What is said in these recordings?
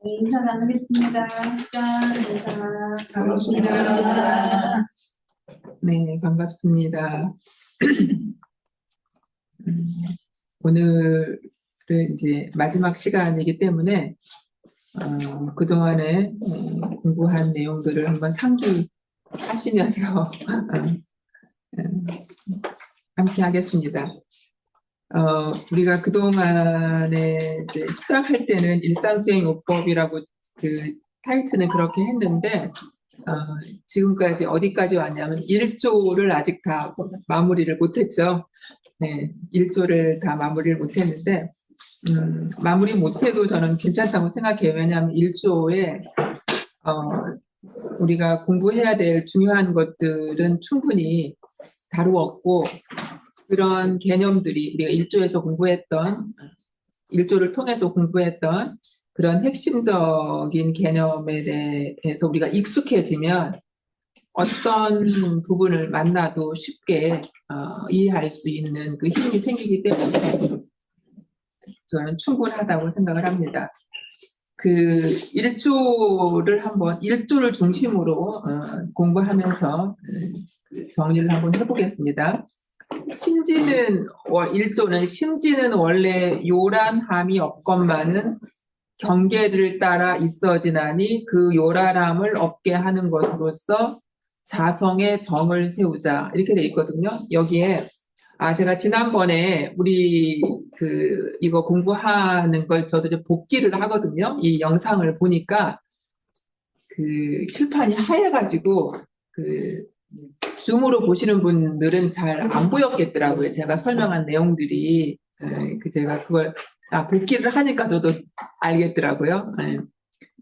인사 나누겠습니다. 짠, 인사. 반갑습니다. 네, 반갑습니다. 오늘은 이제 마지막 시간이기 때문에 그동안에 공부한 내용들을 한번 상기하시면서 함께 하겠습니다. 우리가 그동안에 이제 시작할 때는 일상수행요법이라고 그 타이틀은 그렇게 했는데 지금까지 어디까지 왔냐면 1조를 아직 다 마무리를 못했죠. 네, 1조를 다 마무리를 못했는데 마무리 못해도 저는 괜찮다고 생각해요. 왜냐하면 1조에 우리가 공부해야 될 중요한 것들은 충분히 다루었고 그런 개념들이 우리가 1조에서 공부했던 1조를 통해서 공부했던 그런 핵심적인 개념에 대해서 우리가 익숙해지면 어떤 부분을 만나도 쉽게 이해할 수 있는 그 힘이 생기기 때문에 저는 충분하다고 생각을 합니다. 그 1조를 중심으로 공부하면서 정리를 한번 해보겠습니다. 1조는 심지는 원래 요란함이 없건만은 경계를 따라 있어지나니 그 요란함을 없게 하는 것으로서 자성의 정을 세우자 이렇게 돼 있거든요. 여기에 제가 지난번에 우리 이거 공부하는 걸 저도 이제 복기를 하거든요. 이 영상을 보니까 그 칠판이 하얘가지고 줌으로 보시는 분들은 잘 안 보였겠더라고요. 제가 설명한 내용들이 제가 그걸 복기를 하니까 저도 알겠더라고요.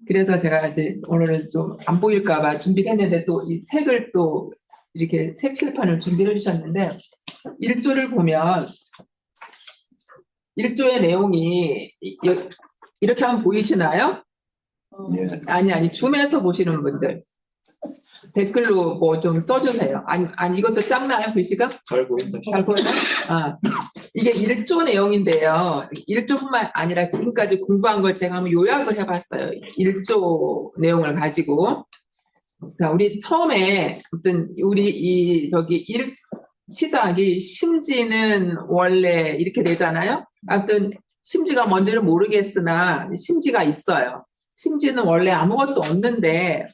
그래서 제가 이제 오늘은 좀 안 보일까봐 준비를 했는데 또 이 색을 또 이렇게 색 칠판을 준비해 주셨는데 1조를 보면 1조의 내용이 이렇게 하면 보이시나요? 아니 줌에서 보시는 분들 댓글로 뭐 좀 써주세요. 아니 이것도 작나요 글씨가? 잘 보인다. 잘 보여요? 이게 1조 내용인데요. 1조뿐만 아니라 지금까지 공부한 걸 제가 한번 요약을 해봤어요. 1조 내용을 가지고. 자, 우리 처음에 어떤 우리 시작이 심지는 원래 이렇게 되잖아요. 아무튼 심지가 뭔지는 모르겠으나 심지가 있어요. 심지는 원래 아무것도 없는데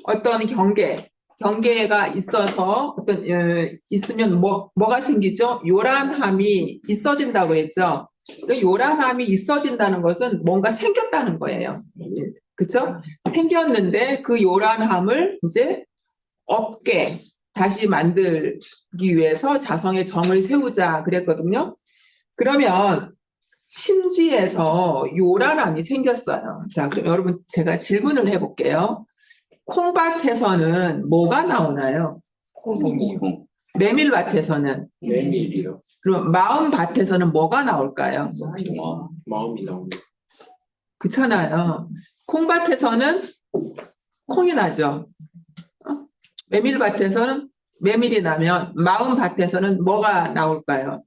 어떤 경계가 있어서 있으면 뭐가 생기죠? 요란함이 있어진다고 그랬죠. 그 요란함이 있어진다는 것은 뭔가 생겼다는 거예요. 그렇죠? 생겼는데 그 요란함을 이제 없게 다시 만들기 위해서 자성의 정을 세우자 그랬거든요. 그러면 심지에서 요란함이 생겼어요. 자, 그럼 여러분 제가 질문을 해볼게요. 콩밭에서는 뭐가 나오나요? 콩이요. 메밀밭에서는? 메밀이요. 그럼 마음밭에서는 뭐가 나올까요? 마음이 나옵니다. 그렇잖아요. 콩밭에서는 콩이 나죠. 메밀밭에서는 메밀이 나면 마음밭에서는 뭐가 나올까요?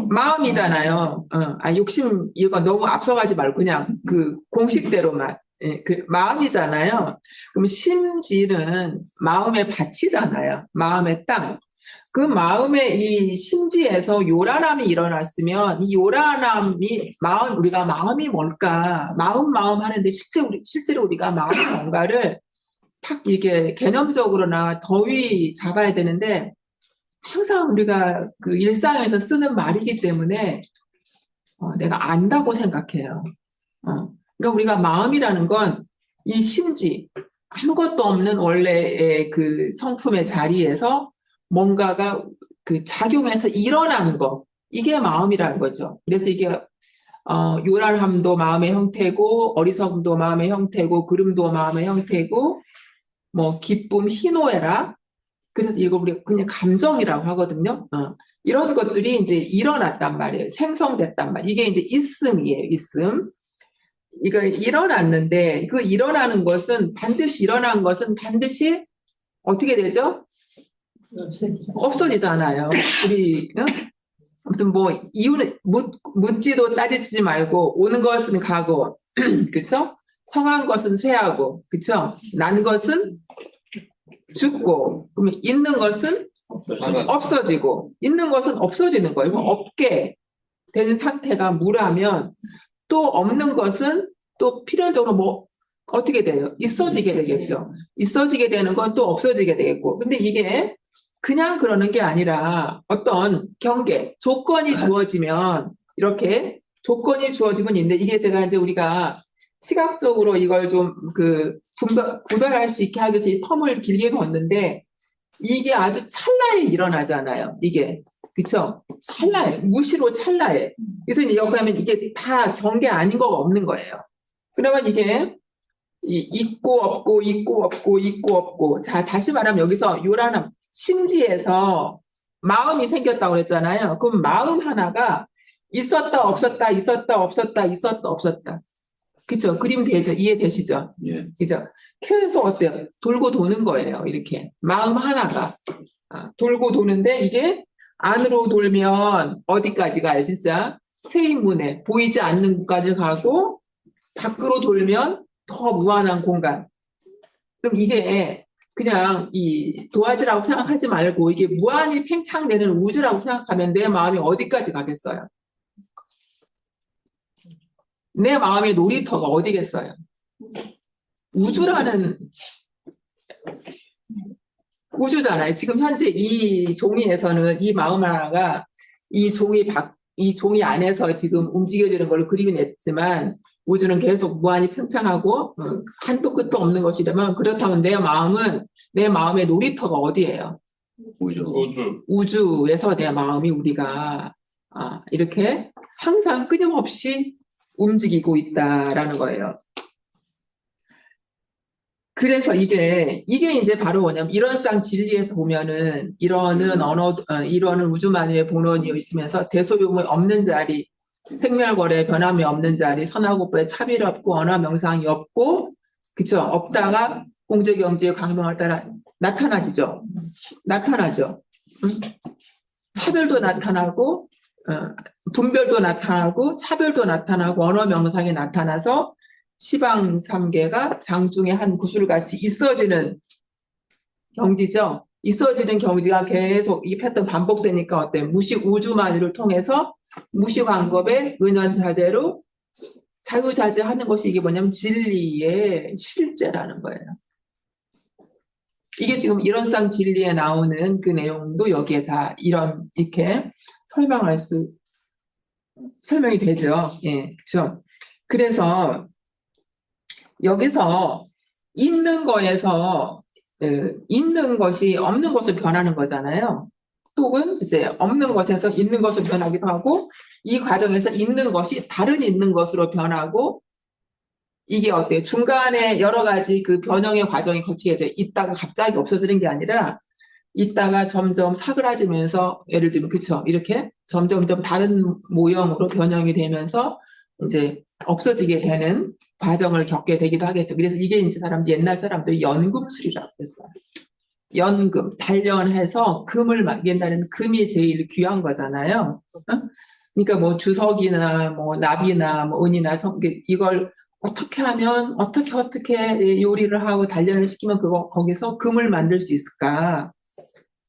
마음이잖아요. 욕심 이거 너무 앞서가지 말고 그냥 그 공식대로만. 그 마음이잖아요. 그럼 심지는 마음의 밭이잖아요. 마음의 땅. 그 마음의 이 심지에서 요란함이 일어났으면 이 요란함이 우리가 마음이 뭘까? 마음 하는데 실제로 우리가 마음이 뭔가를 탁 이게 개념적으로나 더위 잡아야 되는데 항상 우리가 그 일상에서 쓰는 말이기 때문에 내가 안다고 생각해요. 그러니까 우리가 마음이라는 건 이 심지 아무것도 없는 원래의 그 성품의 자리에서 뭔가가 그 작용해서 일어나는 거 이게 마음이라는 거죠. 그래서 이게 요란함도 마음의 형태고 어리석음도 마음의 형태고 그름도 마음의 형태고 뭐 기쁨, 희노애락 그래서 이거 우리가 그냥 감정이라고 하거든요. 이런 것들이 이제 일어났단 말이에요. 생성됐단 말이에요. 이게 이제 있음이에요. 있음. 이거 일어났는데 그 일어나는 것은 반드시 어떻게 되죠? 없어지잖아요. 우리 아무튼 뭐 이유는 묻지도 따지지 말고 오는 것은 가고 그쵸? 성한 것은 쇠하고, 그쵸? 난 것은 죽고, 그러면 있는 것은 없어지고, 있는 것은 없어지는 거예요. 그럼 없게 된 상태가 무라면 또 없는 것은 또 필연적으로 뭐 어떻게 돼요? 있어지게 되겠죠. 있어지게 되는 건 또 없어지게 되겠고. 근데 이게 그냥 그러는 게 아니라 어떤 경계, 조건이 주어지면 이렇게 조건이 주어지면 있는데 이게 제가 이제 우리가 시각적으로 이걸 좀 그 구별할 수 있게 하기 위해서 이 텀을 길게 걷는데 이게 아주 찰나에 일어나잖아요. 이게. 그쵸? 찰나에. 무시로 찰나에. 그래서 이제 여기 하면 이게 다 경계 아닌 거가 없는 거예요. 그러면 이게 있고 없고 있고 없고 있고 없고. 자, 다시 말하면 여기서 요란함, 심지에서 마음이 생겼다고 그랬잖아요. 그럼 마음 하나가 있었다 없었다 있었다 없었다 있었다 없었다. 그쵸? 그림 되죠? 이해되시죠? 예. 그죠? 계속 어때요? 돌고 도는 거예요. 이렇게. 마음 하나가. 돌고 도는데 이게 안으로 돌면 어디까지 가요? 진짜 세인문에 보이지 않는 곳까지 가고 밖으로 돌면 더 무한한 공간. 그럼 이게 그냥 이 도화지라고 생각하지 말고 이게 무한히 팽창되는 우주라고 생각하면 내 마음이 어디까지 가겠어요? 내 마음의 놀이터가 어디겠어요? 우주라는 우주잖아요. 지금 현재 이 종이에서는 이 마음 하나가 이 종이 안에서 지금 움직여지는 걸로 그림이 냈지만 우주는 계속 무한히 팽창하고 한도 끝도 없는 것이라면 그렇다면 내 마음의 놀이터가 어디예요? 우주. 우주에서 내 마음이 우리가 이렇게 항상 끊임없이 움직이고 있다라는 거예요. 그래서 이게 이제 바로 뭐냐면 이런상 진리에서 보면은 이러는 우주만유의 본원이어 있으면서 대소요무 없는 자리, 생멸거래 변함이 없는 자리, 선하고보에 차별 없고 언어 명상이 없고, 그쵸? 없다가 공제경제의 광명을 따라 나타나죠. 응? 차별도 나타나고, 분별도 나타나고, 차별도 나타나고, 언어 명상이 나타나서 시방 3개가 장중의 한 구슬같이 있어지는 경지죠. 있어지는 경지가 계속 이 패턴 반복되니까 어때요? 무식 우주만유를 통해서 무식왕겁의 은연자재로 자유자재하는 것이 이게 뭐냐면 진리의 실제라는 거예요. 이게 지금 이런상 진리에 나오는 그 내용도 여기에 다 이렇게 설명이 되죠. 예, 그렇죠. 그래서 여기서 있는 거에서 있는 것이 없는 것을 변하는 거잖아요. 또는 이제 없는 것에서 있는 것을 변하기도 하고 이 과정에서 있는 것이 다른 있는 것으로 변하고 이게 어때요? 중간에 여러 가지 그 변형의 과정이 거치게 있다가 갑자기 없어지는 게 아니라 있다가 점점 사그라지면서 예를 들면 그쵸? 이렇게 점점점 다른 모형으로 변형이 되면서 이제 없어지게 되는 과정을 겪게 되기도 하겠죠. 그래서 이게 이제 옛날 사람들이 연금술이라고 했어요. 연금, 단련해서 금을 옛날에는 금이 제일 귀한 거잖아요. 그러니까 뭐 주석이나 뭐 납이나 뭐 은이나 이걸 어떻게 하면 어떻게 요리를 하고 단련을 시키면 거기서 금을 만들 수 있을까?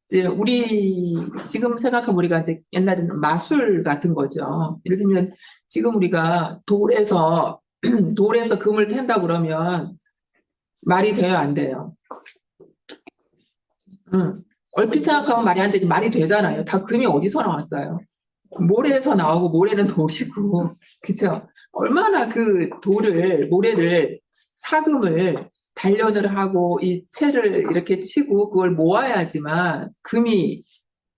이제 우리 지금 생각하면 우리가 이제 옛날에는 마술 같은 거죠. 예를 들면 지금 우리가 돌에서 금을 팬다 그러면 말이 돼요, 안 돼요? 얼핏 생각하면 말이 안 되지 말이 되잖아요. 다 금이 어디서 나왔어요? 모래에서 나오고 모래는 돌이고 그죠? 얼마나 그 모래를 사금을 단련을 하고 이 채를 이렇게 치고 그걸 모아야지만 금이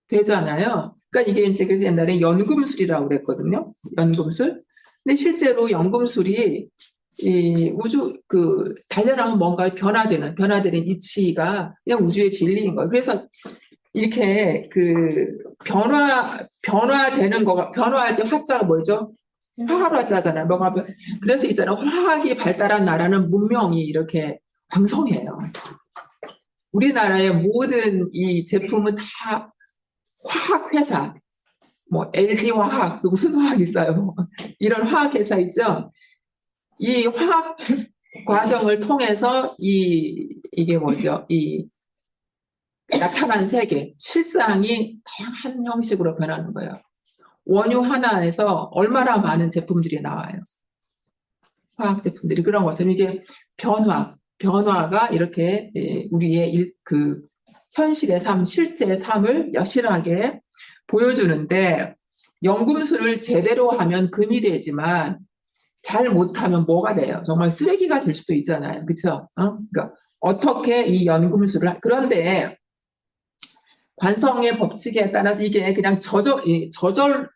되잖아요. 그러니까 이게 이제 옛날에 연금술이라고 그랬거든요. 연금술. 근데 실제로 연금술이 이 단련하면 뭔가 변화되는 이치가 그냥 우주의 진리인 거예요. 그래서 이렇게 변화되는 거가, 변화할 때 화자가 뭐죠? 화합화자잖아요. 그래서 있잖아요. 화학이 발달한 나라는 문명이 이렇게 왕성해요. 우리나라의 모든 이 제품은 다 화학회사, 뭐 LG화학, 무슨 화학 있어요? 이런 화학회사 있죠? 이 화학 과정을 통해서 이게 뭐죠? 이 나타난 세계, 실상이 다양한 형식으로 변하는 거예요. 원유 하나에서 얼마나 많은 제품들이 나와요. 화학 제품들이. 그런 것처럼 이게 변화가 이렇게 우리의 그 현실의 삶, 실제의 삶을 여실하게 보여주는데, 연금술을 제대로 하면 금이 되지만 잘 못하면 뭐가 돼요? 정말 쓰레기가 될 수도 있잖아요. 그렇죠? 그러니까 어떻게 이 연금술을 그런데 관성의 법칙에 따라서 이게 그냥 저절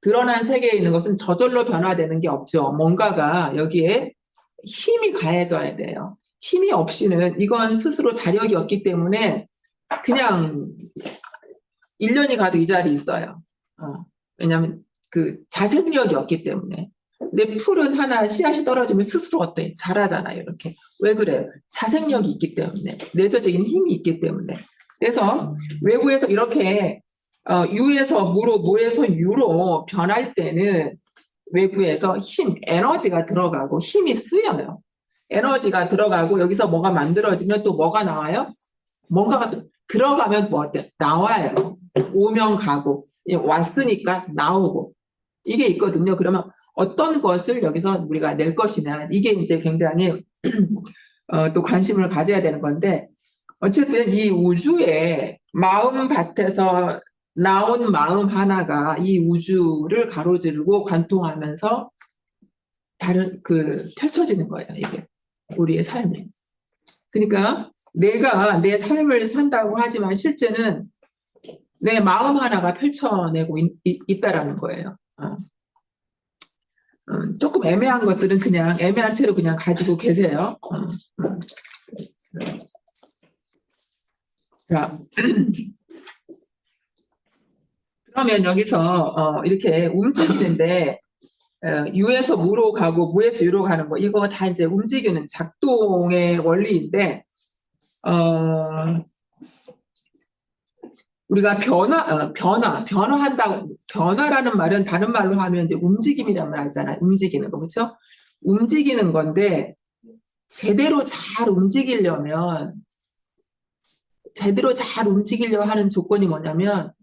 드러난 세계에 있는 것은 저절로 변화되는 게 없죠. 뭔가가 여기에 힘이 가해져야 돼요. 힘이 없이는 이건 스스로 자력이 없기 때문에 그냥 1년이 가도 이 자리에 있어요. 왜냐하면 그 자생력이 없기 때문에. 근데 풀은 하나 씨앗이 떨어지면 스스로 어때? 자라잖아요. 이렇게. 왜 그래요? 자생력이 있기 때문에. 내재적인 힘이 있기 때문에. 그래서 외부에서 이렇게 유에서 무로, 무에서 유로 변할 때는 외부에서 에너지가 들어가고 힘이 쓰여요. 에너지가 들어가고 여기서 뭐가 만들어지면 또 뭐가 나와요? 뭔가가 들어가면 뭐 어때? 나와요. 오면 가고 왔으니까 나오고 이게 있거든요. 그러면 어떤 것을 여기서 우리가 낼 것이냐 이게 이제 굉장히 또 관심을 가져야 되는 건데 어쨌든 이 우주의 마음밭에서 나온 마음 하나가 이 우주를 가로지르고 관통하면서 펼쳐지는 거예요. 이게 우리의 삶이. 그러니까 내가 내 삶을 산다고 하지만 실제는 내 마음 하나가 펼쳐내고 있다라는 거예요. 조금 애매한 것들은 그냥 애매한 채로 그냥 가지고 계세요. 자, 그러면 여기서 이렇게 움직이는데 유에서 무로 가고 무에서 유로 가는 거 이거 다 이제 움직이는 작동의 원리인데 우리가 변화한다고 변화라는 말은 다른 말로 하면 이제 움직임이란 말 알잖아요. 움직이는 거 그렇죠? 움직이는 건데 제대로 잘 움직이려면 하는 조건이 뭐냐면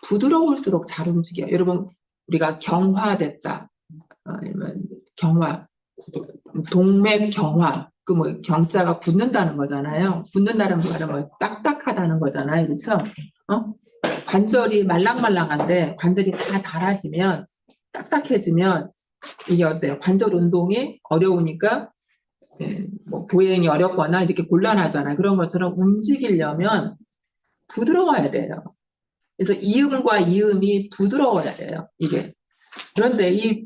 부드러울수록 잘 움직여요. 여러분 우리가 경화됐다 아니면 동맥 경화 그 뭐 경자가 굳는다는 거잖아요. 굳는다는 말은 뭐 딱딱하다는 거잖아요. 그렇죠? 관절이 말랑말랑한데 관절이 다 닳아지면 딱딱해지면 이게 어때요? 관절 운동이 어려우니까 뭐 보행이 어렵거나 이렇게 곤란하잖아요. 그런 것처럼 움직이려면 부드러워야 돼요. 그래서 이음과 이음이 부드러워야 돼요. 이게. 그런데 이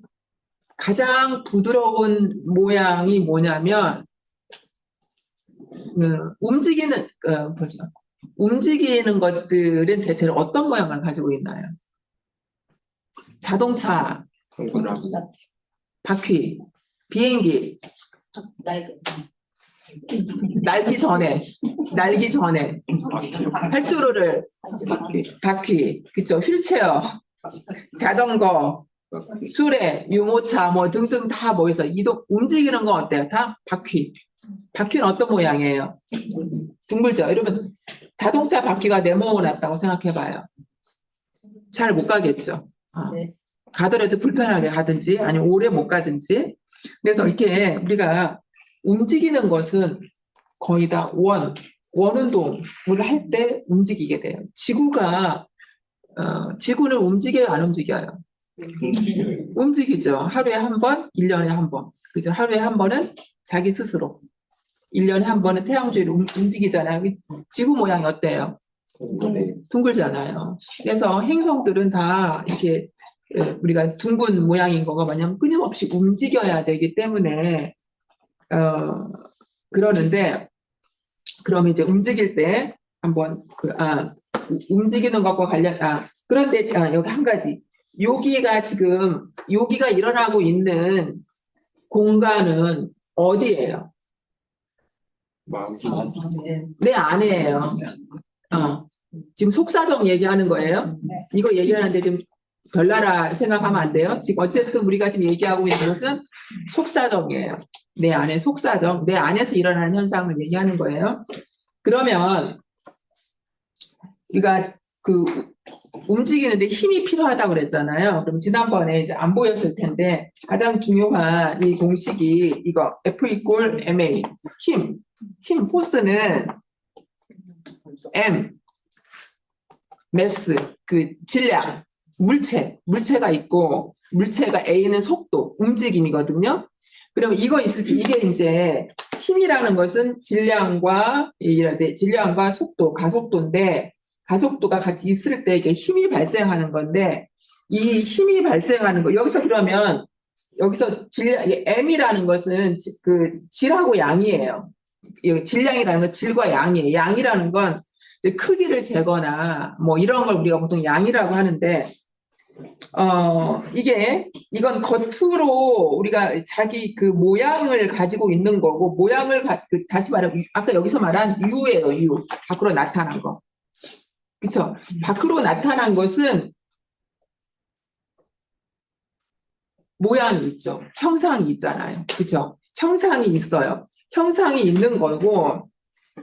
가장 부드러운 모양이 뭐냐면 움직이는 것들은 대체로 어떤 모양을 가지고 있나요? 자동차, 바퀴, 비행기, 날기 전에 활주로를 바퀴, 그쵸? 휠체어, 자전거, 수레, 유모차 뭐 등등 다 모여서 움직이는 건 어때요? 다 바퀴. 바퀴는 어떤 모양이에요? 둥글죠. 여러분 자동차 바퀴가 네모로 났다고 생각해봐요. 잘 못 가겠죠. 가더라도 불편하게 가든지 아니면 오래 못 가든지. 그래서 이렇게 우리가 움직이는 것은 거의 다 원운동을 할 때 움직이게 돼요. 지구는 움직여요, 안 움직여요? 움직이죠. 하루에 한 번, 1년에 한 번. 그죠? 하루에 한 번은 자기 스스로. 1년에 한 번은 태양주위를 움직이잖아요. 지구 모양이 어때요? 둥글잖아요. 그래서 행성들은 다 이렇게 우리가 둥근 모양인 거가 뭐냐면 끊임없이 움직여야 되기 때문에 그러는데 그럼 이제 움직일 때 한번 움직이는 것과 그런데 여기 한 가지 여기가 일어나고 있는 공간은 어디예요? 내 안에예요. 지금 속사정 얘기하는 거예요? 이거 얘기하는데 지금 별나라 생각하면 안 돼요. 지금 어쨌든 우리가 지금 얘기하고 있는 것은 속사정이에요. 내 안에 속사정, 내 안에서 일어나는 현상을 얘기하는 거예요. 그러면 우리가 그 움직이는데 힘이 필요하다고 그랬잖아요. 그럼 지난번에 이제 안 보였을 텐데 가장 중요한 이 공식이 이거 F 이꼴 MA 힘 포스는 M 매스 그 질량 물체가 있고 물체가 A는 속도 움직임이거든요. 그러면 이거 있을 때 이게 이제 힘이라는 것은 질량과 속도 가속도인데 가속도가 같이 있을 때 이게 힘이 발생하는 건데 이 힘이 발생하는 거 여기서 그러면 여기서 질량 M이라는 것은 그 질하고 양이에요. 질량이라는 건 질과 양이에요. 양이라는 건 이제 크기를 재거나 뭐 이런 걸 우리가 보통 양이라고 하는데 이건 겉으로 우리가 자기 그 모양을 가지고 있는 거고 다시 말하면 아까 여기서 말한 U예요. U 밖으로 나타난 거. 그쵸? 밖으로 나타난 것은 모양이 있죠. 형상이 있잖아요. 그쵸? 형상이 있어요. 형상이 있는 거고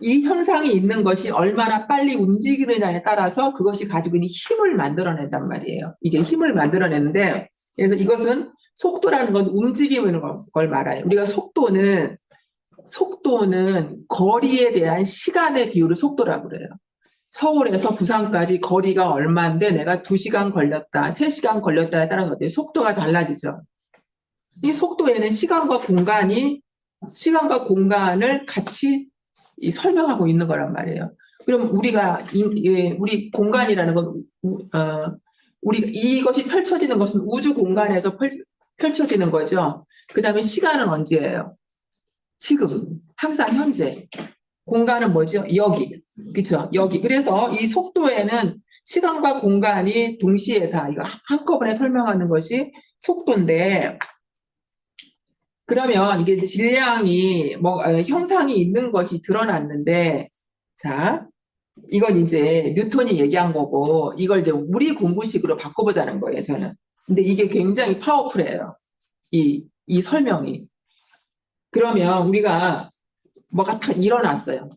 이 형상이 있는 것이 얼마나 빨리 움직이느냐에 따라서 그것이 가지고 있는 힘을 만들어낸단 말이에요. 이게 힘을 만들어내는데 그래서 이것은 속도라는 건 움직이는 걸 말해요. 우리가 속도는 거리에 대한 시간의 비율을 속도라고 그래요. 서울에서 부산까지 거리가 얼마인데 내가 2시간 걸렸다, 3시간 걸렸다에 따라서 어때요? 속도가 달라지죠. 이 속도에는 시간과 공간을 같이 설명하고 있는 거란 말이에요. 그럼 우리 공간이라는 건, 이것이 펼쳐지는 것은 우주 공간에서 펼쳐지는 거죠. 그 다음에 시간은 언제예요? 지금, 항상 현재. 공간은 뭐죠? 여기. 그쵸? 여기. 그래서 이 속도에는 시간과 공간이 동시에 다 이거 한꺼번에 설명하는 것이 속도인데, 그러면 이게 질량이 형상이 있는 것이 드러났는데, 자, 이건 이제 뉴턴이 얘기한 거고, 이걸 이제 우리 공부식으로 바꿔보자는 거예요, 저는. 근데 이게 굉장히 파워풀해요. 이 설명이. 그러면 우리가 뭐가 딱 일어났어요.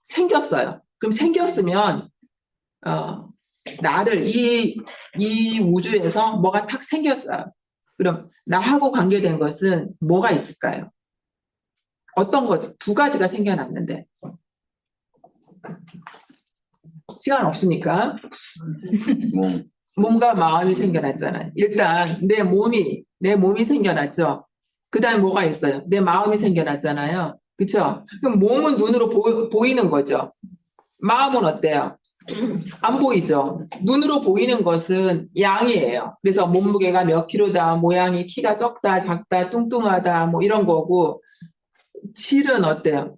생겼어요. 그럼 생겼으면, 나를 이 우주에서 뭐가 탁 생겼어요. 그럼 나하고 관계된 것은 뭐가 있을까요? 어떤 것, 2가지가 생겨났는데. 시간 없으니까. 몸과 마음이 생겨났잖아요. 일단 내 몸이 생겨났죠. 그 다음에 뭐가 있어요? 내 마음이 생겨났잖아요. 그쵸? 그럼 몸은 눈으로 보이는 거죠. 마음은 어때요? 안 보이죠. 눈으로 보이는 것은 양이에요. 그래서 몸무게가 몇 킬로다, 모양이 키가 적다, 작다, 뚱뚱하다, 뭐 이런 거고, 질은 어때요?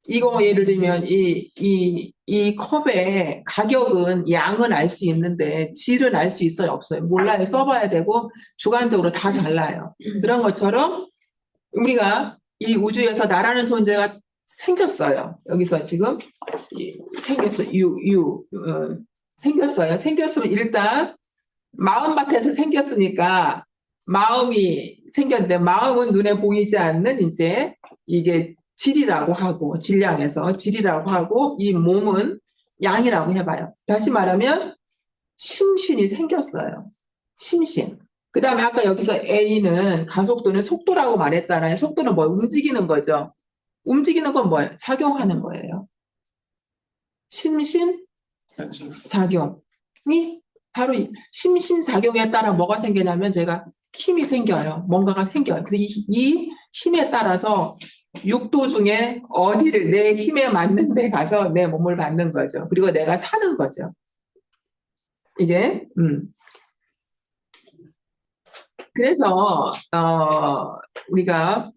이거 예를 들면 이 컵의 가격은 양은 알 수 있는데 질은 알 수 있어요? 없어요? 몰라요. 써봐야 되고 주관적으로 다 달라요. 그런 것처럼 우리가 이 우주에서 나라는 존재가 생겼어요. 여기서 지금 생겼어요. 생겼어요. 생겼으면 일단 마음밭에서 생겼으니까 마음이 생겼는데 마음은 눈에 보이지 않는 이제 이게 질이라고 하고 질량에서 질이라고 하고 이 몸은 양이라고 해봐요. 다시 말하면 심신이 생겼어요. 심신. 그 다음에 아까 여기서 A는 가속도는 속도라고 말했잖아요. 속도는 뭐 움직이는 거죠. 움직이는 건 뭐예요? 작용하는 거예요. 심신 작용이 바로 심신 작용에 따라 뭐가 생기냐면 제가 힘이 생겨요. 뭔가가 생겨요. 그래서 이 힘에 따라서 6도 중에 어디를 내 힘에 맞는 데 가서 내 몸을 받는 거죠. 그리고 내가 사는 거죠. 이게 그래서 우리가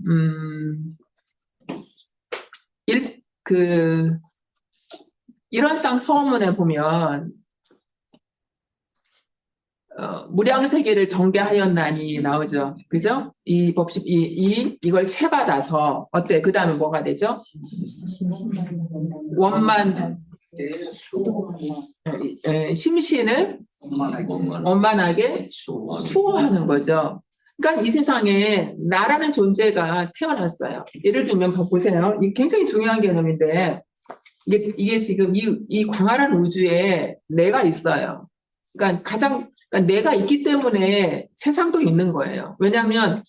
일원상 서문에 보면 무량세계를 정개하였나니 나오죠. 그죠? 이 법식 이걸 채받아서 어때? 그 다음에 뭐가 되죠? 원만 심신을 원만하게 수호하는 거죠. 그러니까 이 세상에 나라는 존재가 태어났어요. 예를 들면 보세요. 이게 굉장히 중요한 개념인데 이게 지금 이 광활한 우주에 내가 있어요. 그러니까 내가 있기 때문에 세상도 있는 거예요. 왜냐하면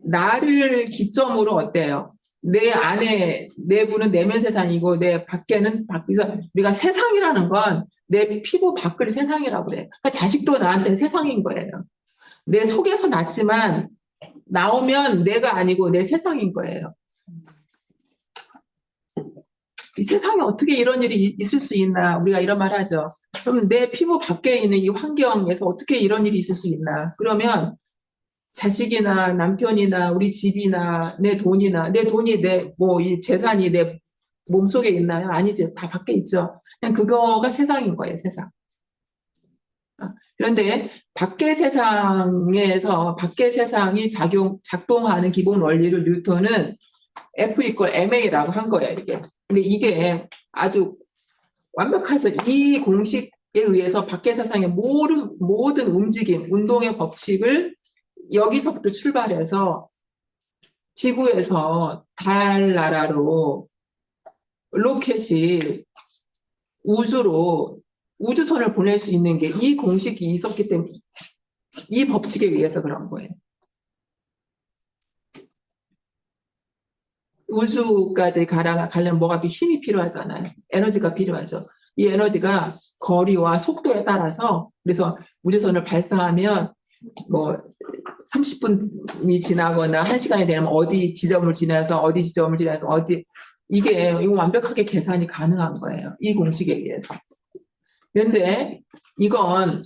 나를 기점으로 어때요? 내 안에 내부는 내면 세상이고 내 밖에는 밖에서 우리가 세상이라는 건 내 피부 밖을 세상이라고 그래요. 그러니까 자식도 나한테 세상인 거예요. 내 속에서 났지만 나오면 내가 아니고 내 세상인 거예요. 이 세상에 어떻게 이런 일이 있을 수 있나 우리가 이런 말 하죠. 그러면 내 피부 밖에 있는 이 환경에서 어떻게 이런 일이 있을 수 있나. 그러면 자식이나 남편이나 우리 집이나 내 돈이 이 재산이 내 몸속에 있나요? 아니죠. 다 밖에 있죠. 그냥 그거가 세상인 거예요, 세상. 그런데 밖의 세상이 작동하는 기본 원리를 뉴턴은 F=ma라고 한 거예요, 이게. 근데 이게 아주 완벽해서 이 공식에 의해서 밖의 세상의 모든 움직임, 운동의 법칙을 여기서부터 출발해서 지구에서 달나라로 로켓이 우주선을 보낼 수 있는 게 이 공식이 있었기 때문에 이 법칙에 의해서 그런 거예요. 우주까지 가려면 뭐가 힘이 필요하잖아요. 에너지가 필요하죠. 이 에너지가 거리와 속도에 따라서 그래서 우주선을 발사하면 뭐 30분이 지나거나 1시간이 되면 어디 지점을 지나서 이거 완벽하게 계산이 가능한 거예요. 이 공식에 의해서. 그런데 이건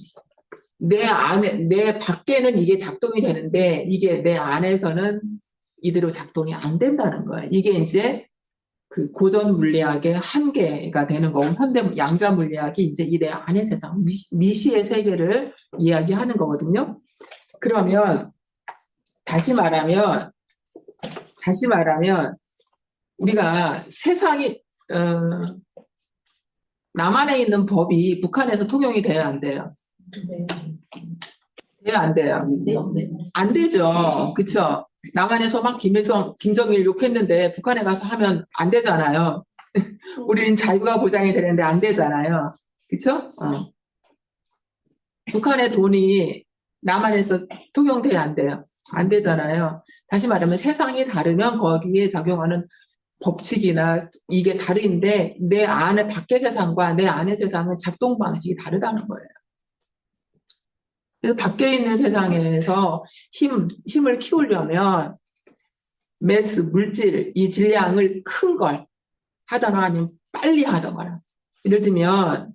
내 밖에는 이게 작동이 되는데 이게 내 안에서는 이대로 작동이 안 된다는 거예요. 이게 이제 그 고전 물리학의 한계가 되는 거고 현대 양자 물리학이 이제 이 내 안의 세상, 미시의 세계를 이야기하는 거거든요. 그러면 다시 말하면 우리가 세상이 남한에 있는 법이 북한에서 통용이 돼야 안 돼요? 돼야 안 돼요? 안 되죠. 그쵸? 남한에서 막 김정일 욕했는데 북한에 가서 하면 안 되잖아요. 우리는 자유가 보장이 되는데 안 되잖아요. 그쵸? 북한의 돈이 남한에서 통용돼야 안 돼요. 안 되잖아요. 다시 말하면 세상이 다르면 거기에 작용하는 법칙이나 이게 다른데 내 안의 밖의 세상과 내 안의 세상은 작동 방식이 다르다는 거예요. 그래서 밖에 있는 세상에서 힘을 키우려면 매스, 물질, 이 질량을 큰 걸 하거나 아니면 빨리 하거나 예를 들면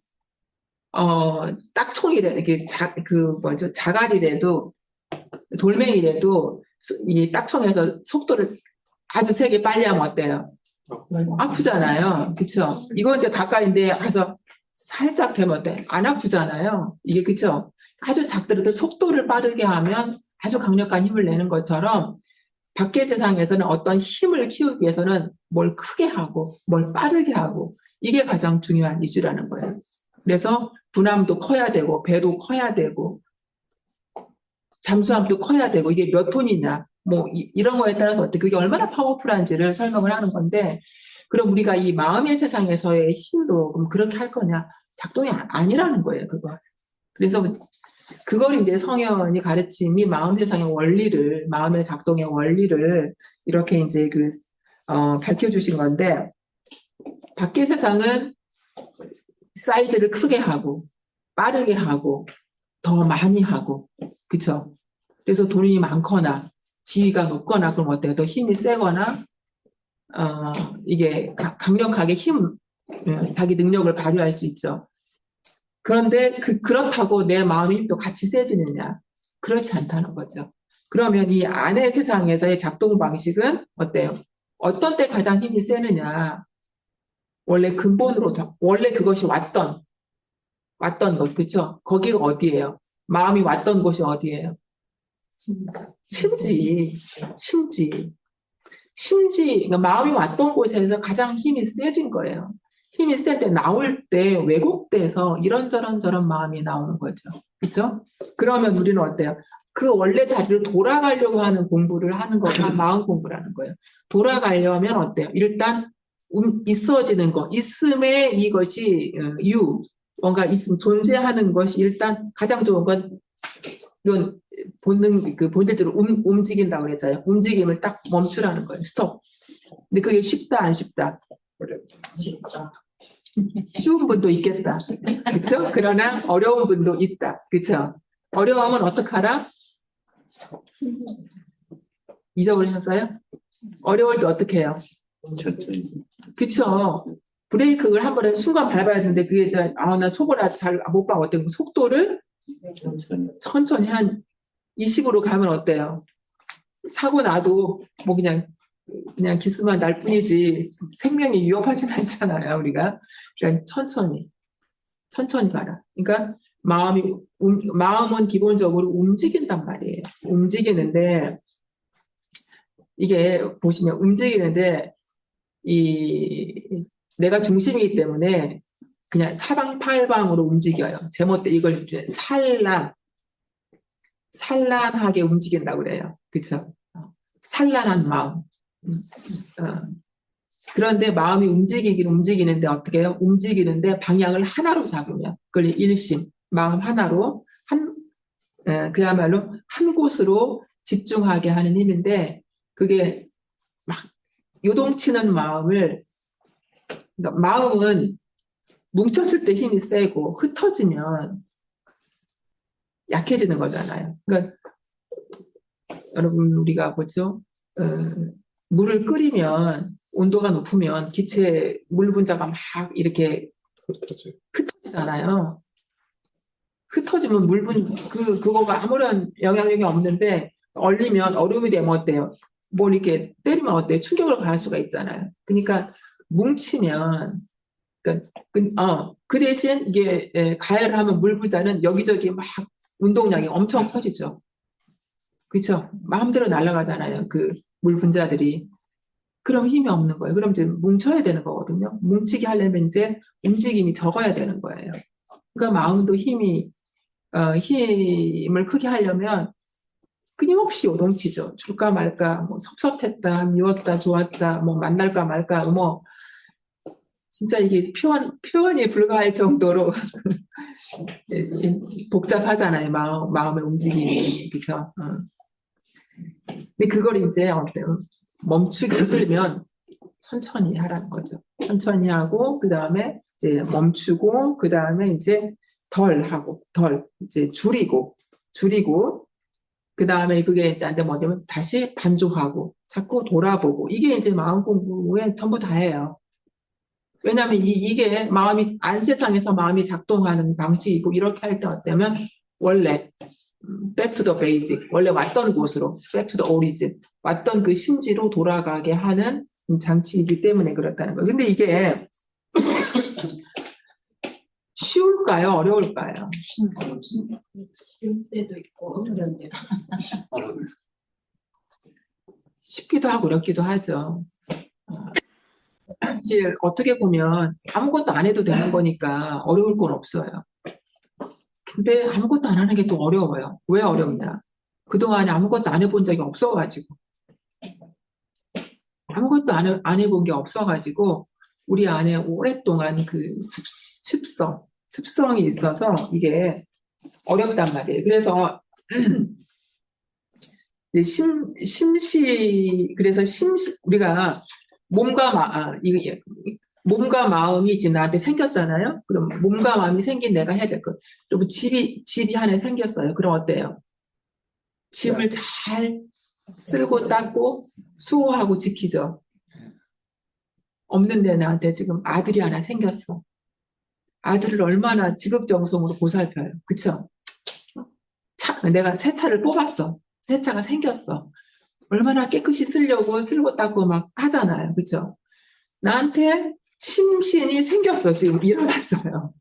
딱총이래 이렇게 자갈이라도 돌멩이라도 이 딱총에서 속도를 아주 세게 빨리 하면 어때요? 아프잖아요. 그쵸? 이거 이제 가까이인데 가서 살짝 대면 어때? 안 아프잖아요. 이게 그쵸? 아주 작더라도 속도를 빠르게 하면 아주 강력한 힘을 내는 것처럼 밖의 세상에서는 어떤 힘을 키우기 위해서는 뭘 크게 하고 뭘 빠르게 하고 이게 가장 중요한 이슈라는 거예요. 그래서 분함도 커야 되고 배도 커야 되고 잠수함도 커야 되고 이게 몇 톤이냐 뭐 이런 거에 따라서 어떻게 그게 얼마나 파워풀한지를 설명을 하는 건데 그럼 우리가 이 마음의 세상에서의 힘도 그럼 그렇게 할 거냐 작동이 아니라는 거예요 그거. 그래서 그걸 이제 성현이 가르침이 마음 세상의 원리를 마음의 작동의 원리를 이렇게 이제 밝혀주신 건데 밖의 세상은 사이즈를 크게 하고 빠르게 하고 더 많이 하고 그쵸? 그래서 돈이 많거나 지위가 높거나 그럼 어때요? 더 힘이 세거나 이게 강력하게 자기 능력을 발휘할 수 있죠. 그런데 그렇다고 내 마음의 힘도 같이 세지느냐? 그렇지 않다는 거죠. 그러면 이 안의 세상에서의 작동 방식은 어때요? 어떤 때 가장 힘이 세느냐? 원래 근본으로 원래 그것이 왔던 것 그렇죠? 거기가 어디예요? 마음이 왔던 곳이 어디예요? 심지. 그러니까 마음이 왔던 곳에서 가장 힘이 세진 거예요. 힘이 센 때 나올 때 왜곡돼서 이런저런 저런 마음이 나오는 거죠. 그렇죠? 그러면 우리는 어때요? 그 원래 자리로 돌아가려고 하는 공부를 하는 거가 마음 공부라는 거예요. 돌아가려면 어때요? 일단 있어지는 거, 있음에 이것이 뭔가 존재하는 것이 일단 가장 좋은 건 이건 본능 그 본질적으로 움직인다고 그랬잖아요. 움직임을 딱 멈추라는 거예요. 스톱. 근데 그게 쉽다 안 쉽다? 진짜. 쉬운 분도 있겠다. 그렇죠? 그러나 어려운 분도 있다. 그렇죠? 어려우면 어떡하라? 잊어버리셨어요? 어려울 때 어떻게 해요? 천천히. 그쵸. 브레이크를 한 번에 순간 밟아야 되는데, 그게 이제, 나 초보라 잘 못 봐. 어때? 속도를 천천히 한 20으로 가면 어때요? 사고 나도 뭐 그냥 기스만 날 뿐이지 생명이 위협하진 않잖아요, 우리가. 그러니까 천천히 가라. 그러니까 마음은 기본적으로 움직인단 말이에요. 움직이는데, 이게 보시면 움직이는데, 내가 중심이기 때문에 그냥 사방팔방으로 움직여요. 제멋대로 이걸 이제 산란하게 움직인다고 그래요. 그쵸? 산란한 마음. 그런데 마음이 움직이는데 어떻게 해요? 움직이는데 방향을 하나로 잡으면, 그걸 일심, 마음 하나로, 그야말로 한 곳으로 집중하게 하는 힘인데, 그게 막 요동치는 그러니까 마음은 뭉쳤을 때 힘이 세고 흩어지면 약해지는 거잖아요. 그러니까 여러분 우리가 뭐죠? 물을 끓이면 온도가 높으면 기체 물 분자가 막 이렇게 흩어지잖아요. 흩어지면 그거가 아무런 영향력이 없는데 얼리면 얼음이 되면 어때요? 뭘 이렇게 때리면 어때요? 충격을 가할 수가 있잖아요. 그러니까 뭉치면 그 대신 이게 가열을 하면 물 분자는 여기저기 막 운동량이 엄청 커지죠. 그렇죠? 마음대로 날아가잖아요. 그 물 분자들이. 그럼 힘이 없는 거예요. 그럼 이제 뭉쳐야 되는 거거든요. 뭉치게 하려면 이제 움직임이 적어야 되는 거예요. 그러니까 마음도 힘을 크게 하려면 끊임없이 요동치죠. 줄까 말까, 뭐 섭섭했다, 미웠다, 좋았다, 뭐 만날까 말까, 뭐 진짜 이게 표현이 불가할 정도로 복잡하잖아요. 마음의 움직임이. 그죠? 근데 그걸 이제 어때요? 멈추기 힘들면 천천히 하라는 거죠. 천천히 하고, 그 다음에 이제 멈추고, 그 다음에 이제 이제 줄이고, 그 다음에 그게 이제 안 되면 뭐냐면 다시 반조하고, 자꾸 돌아보고, 이게 이제 마음 공부에 전부 다예요. 왜냐하면 이게 세상에서 마음이 작동하는 방식이고, 이렇게 할 때 어때면 원래 back to the basic, 원래 왔던 곳으로, back to the origin, 왔던 그 심지로 돌아가게 하는 장치이기 때문에 그렇다는 거예요. 근데 이게 쉬울까요? 어려울까요? 쉬울 때도 있고 어려운 때도 있어요. 쉽기도 하고 어렵기도 하죠. 사실 어떻게 보면 아무것도 안 해도 되는 거니까 어려울 건 없어요. 근데 아무것도 안 하는 게 또 어려워요. 왜 어렵냐? 그동안에 아무것도 안 해본 적이 없어가지고. 아무것도 안 해본 게 없어가지고 우리 안에 오랫동안 그 습성이 있어서 이게 어렵단 말이에요. 그래서 그래서 우리가 몸과 마음이 지금 나한테 생겼잖아요. 그럼 몸과 마음이 생긴 내가 해야 될 것. 그리고 집이 하나 생겼어요. 그럼 어때요? 집을 잘 쓸고 닦고 수호하고 지키죠. 없는데 나한테 지금 아들이 하나 생겼어. 아들을 얼마나 지극정성으로 보살펴요. 그쵸? 내가 새 차를 뽑았어. 새 차가 생겼어. 얼마나 깨끗이 쓰려고 쓸고 닦고 막 하잖아요. 그쵸? 나한테 심신이 생겼어. 지금 일어났어요.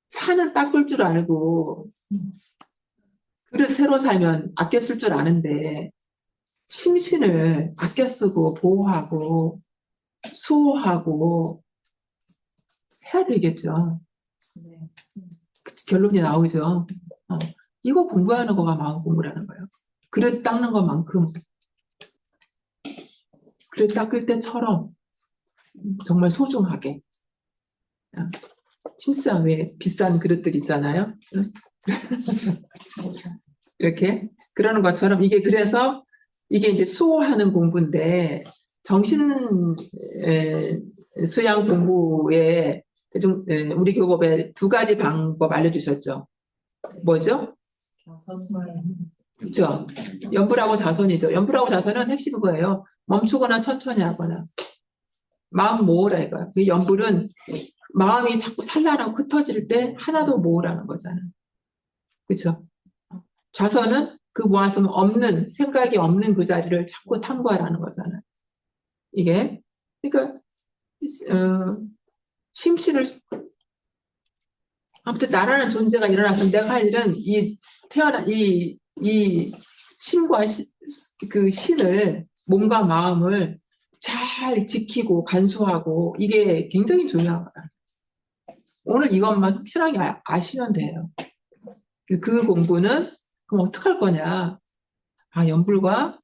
차는 닦을 줄 알고 그릇 새로 사면 아껴 쓸 줄 아는데 심신을 아껴 쓰고 보호하고 수호하고 해야 되겠죠. 네. 결론이 나오죠. 이거 공부하는 거가 마음 공부라는 거예요. 그릇 닦는 것만큼 그릇 닦을 때처럼 정말 소중하게. 진짜 왜 비싼 그릇들 있잖아요. 이렇게 그러는 것처럼 이게 그래서 이게 이제 수호하는 공부인데 정신 수양 공부에 우리 교법에 두 가지 방법 알려주셨죠. 뭐죠? 그렇죠. 연불하고 자선이죠. 연불하고 자선은 핵심 그거예요. 멈추거나 천천히 하거나 마음 모으라 이거예요. 그 연불은 마음이 자꾸 산란하고 흩어질 때 하나도 모으라는 거잖아요. 그렇죠. 자선은 그 모았으면 없는 생각이 없는 그 자리를 자꾸 탐구하라는 거잖아요. 이게 그러니까 심신을 아무튼 나라는 존재가 일어나서 내가 할 일은 이 태어난 이 신과 그 신을 몸과 마음을 잘 지키고 간수하고 이게 굉장히 중요한 거야. 오늘 이것만 확실하게 아시면 돼요. 그 공부는 그럼 어떡할 거냐? 연불과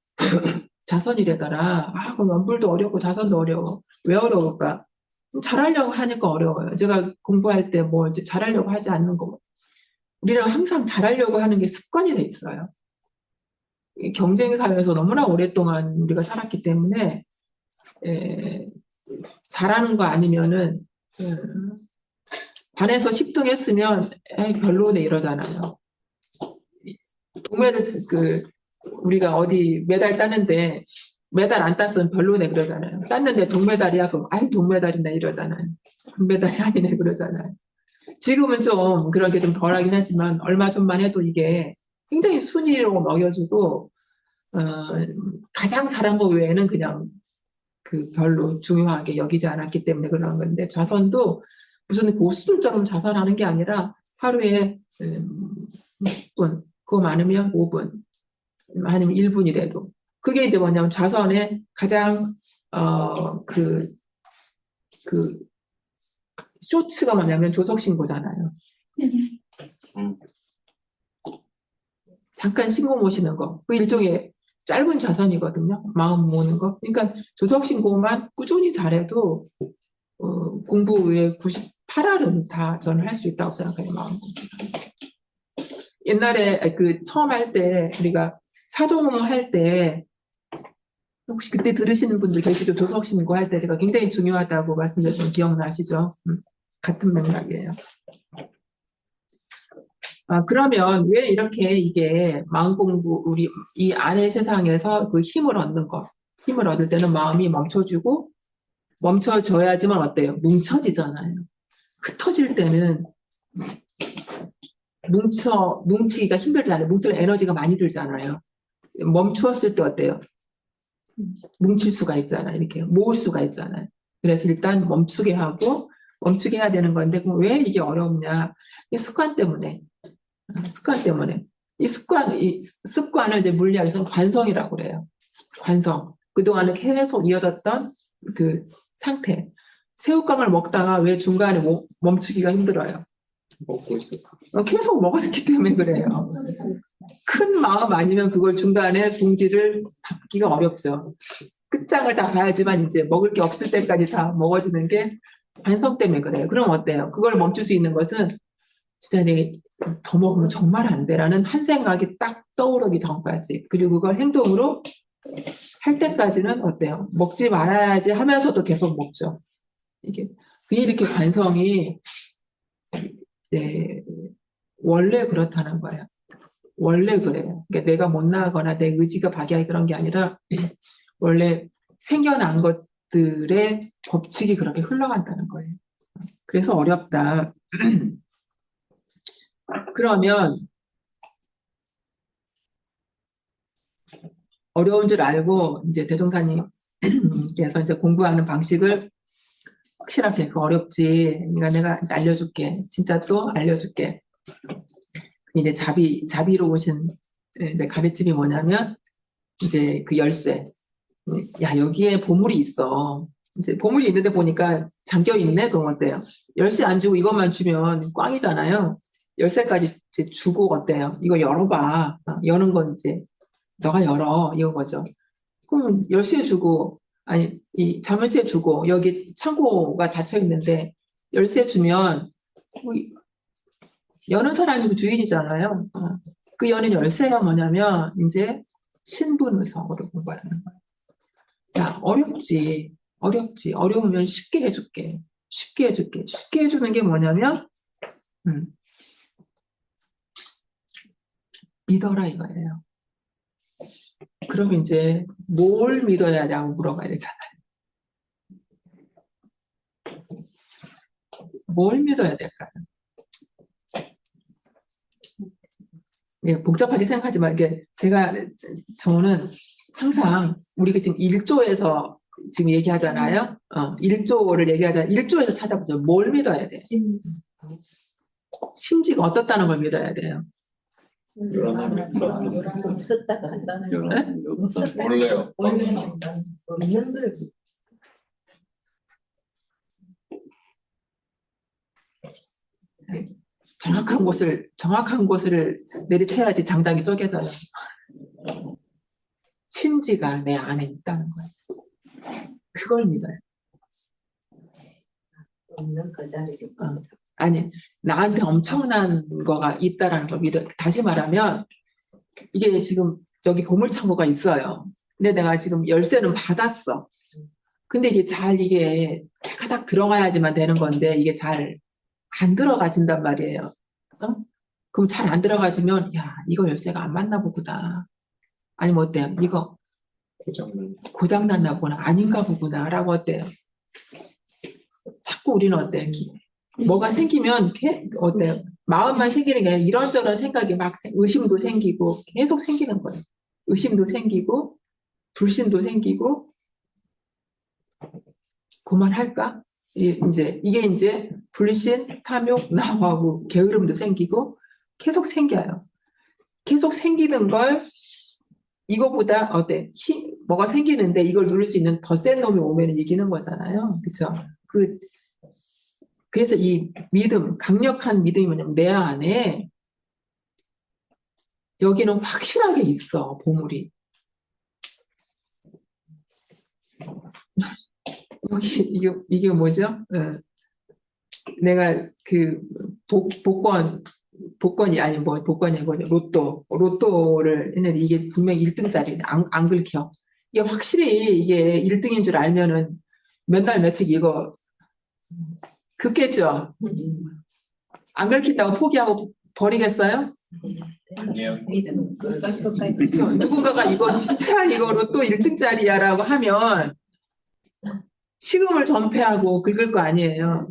자선이래더라. 그럼 연불도 어렵고 자선도 어려워. 왜 어려울까? 잘하려고 하니까 어려워요. 제가 공부할 때 뭐 이제 잘하려고 하지 않는 거. 우리는 항상 잘하려고 하는 게 습관이 돼 있어요. 경쟁 사회에서 너무나 오랫동안 우리가 살았기 때문에 잘하는 거 아니면은 반에서 10등 했으면 별로네 이러잖아요. 동메달 우리가 어디 메달 따는데 메달 안 땄으면 별로네 그러잖아요. 땄는데 동메달이야 그럼 동메달이네 이러잖아요. 금메달이 아니네 그러잖아요. 지금은 좀 그런 게 좀 덜하긴 하지만 얼마 전만 해도 이게 굉장히 순위로 먹여주고 가장 잘한 거 외에는 그냥 그 별로 중요하게 여기지 않았기 때문에 그런 건데 자선도 무슨 고수들처럼 자선하는 게 아니라 하루에 10분 그거 많으면 5분 아니면 1분이라도 그게 이제 뭐냐면 자선의 가장 그 쇼츠가 뭐냐면 조석신고잖아요. 잠깐 신고 모시는 거. 그 일종의 짧은 자선이거든요. 마음 모으는 거. 그러니까 조석신고만 꾸준히 잘해도 공부의 98알은 다 저는 할 수 있다고 생각해요. 마음 공부. 옛날에 처음 할 때 우리가 사종을 할 때 혹시 그때 들으시는 분들 계시죠? 조석신고 할 때 제가 굉장히 중요하다고 말씀드렸던 기억나시죠? 같은 맥락이에요. 그러면 왜 이렇게 이게 마음 공부, 우리 이 안의 세상에서 그 힘을 얻는 거, 힘을 얻을 때는 마음이 멈춰주고, 멈춰줘야지만 어때요? 뭉쳐지잖아요. 흩어질 때는 뭉치기가 힘들잖아요. 뭉칠 에너지가 많이 들잖아요. 멈추었을 때 어때요? 뭉칠 수가 있잖아요. 이렇게 모을 수가 있잖아요. 그래서 일단 멈추게 하고, 멈추게 해야 되는 건데, 그럼 왜 이게 어렵냐? 습관 때문에. 이 습관을 이제 물리학에서는 관성이라고 그래요. 관성. 그동안에 계속 이어졌던 그 상태. 새우깡을 먹다가 왜 중간에 멈추기가 힘들어요? 먹고 있었어. 계속 먹었기 때문에 그래요. 큰 마음 아니면 그걸 중간에 봉지를 닫기가 어렵죠. 끝장을 다 봐야지만 이제 먹을 게 없을 때까지 다 먹어지는 게 관성 때문에 그래요. 그럼 어때요? 그걸 멈출 수 있는 것은 진짜 내가 더 먹으면 정말 안 돼라는 한 생각이 딱 떠오르기 전까지 그리고 그걸 행동으로 할 때까지는 어때요? 먹지 말아야지 하면서도 계속 먹죠. 이게 이렇게 관성이 원래 그렇다는 거예요. 원래 그래요. 그러니까 내가 못 나가거나 내 의지가 박약이 그런 게 아니라 원래 생겨난 것들의 법칙이 그렇게 흘러간다는 거예요. 그래서 어렵다. 그러면 어려운 줄 알고 이제 대종사님께서 이제 공부하는 방식을 확실하게 어렵지. 그러니까 내가 이제 알려줄게. 진짜 또 알려줄게. 이제 자비로우신 이제 가르침이 뭐냐면 이제 그 열쇠. 야 여기에 보물이 있어. 이제 보물이 있는데 보니까 잠겨 있네. 그럼 어때요? 열쇠 안 주고 이것만 주면 꽝이잖아요. 열쇠까지 이제 주고 어때요? 이거 열어봐. 여는 건 이제 너가 열어 이거 거죠. 그럼 열쇠 주고 아니 이 자물쇠 주고 여기 창고가 닫혀 있는데 열쇠 주면 뭐 여는 사람이 그 주인이잖아요. 그 여는 열쇠가 뭐냐면 이제 신분의석으로 공부하는 거예요. 자, 어렵지. 어려우면 쉽게 해줄게. 쉽게 해줄게. 쉽게 해주는 게 뭐냐면 믿어라 이거예요. 그럼 이제 뭘 믿어야 하냐고 물어봐야 되잖아요. 뭘 믿어야 될까요? 예, 복잡하게 생각하지 말게. 저는 항상 우리가 지금 1조에서 지금 얘기하잖아요. 1조를 얘기하잖아요. 1조에서 찾아보죠. 뭘 믿어야 돼? 심지가 어떻다는 걸 믿어야 돼요. 없었다가 한다는 거. 원래요. 없는 걸 정확한 곳을 내리쳐야지 장작이 쪼개져요. 심지가 내 안에 있다는 거예요. 그걸 믿어요. 없는 그 자리를 아니, 나한테 엄청난 거가 있다라는 걸 믿어요. 다시 말하면, 이게 지금 여기 보물창고가 있어요. 근데 내가 지금 열쇠는 받았어. 근데 이게 가닥 들어가야지만 되는 건데, 이게 잘 안 들어가진단 말이에요. 그럼 잘 안 들어가지면, 야, 이거 열쇠가 안 맞나 보구나. 아니면 어때요? 이거 고장났나 보구나. 아닌가 보구나. 라고 어때요? 자꾸 우리는 어때요? 뭐가 생기면 어때요? 마음만 생기는 게 아니라 이런저런 생각이 막 의심도 생기고 계속 생기는 거예요. 의심도 생기고 불신도 생기고 그만할까? 이게 이제 불신, 탐욕, 나하고 게으름도 생기고 계속 생겨요. 계속 생기는 걸 이거보다 뭐가 생기는데 이걸 누를 수 있는 더 센 놈이 오면 이기는 거잖아요. 그렇죠? 그래서 이 믿음, 강력한 믿음이 뭐냐면 내 안에 여기는 확실하게 있어, 보물이. 이게 뭐죠? 내가 그 복권이 아니 뭐 복권이 뭐죠? 로또를 했는데 이게 분명히 1등짜리 안 긁혀. 이게 확실히 이게 1등인 줄 알면은 몇 날 며칠 이거 긁겠죠? 안 긁힌다고 포기하고 버리겠어요? 아니요. 그렇죠. 누군가가 이거 진짜 이거 로또 1등짜리야라고 하면 식음을 전폐하고 긁을 거 아니에요.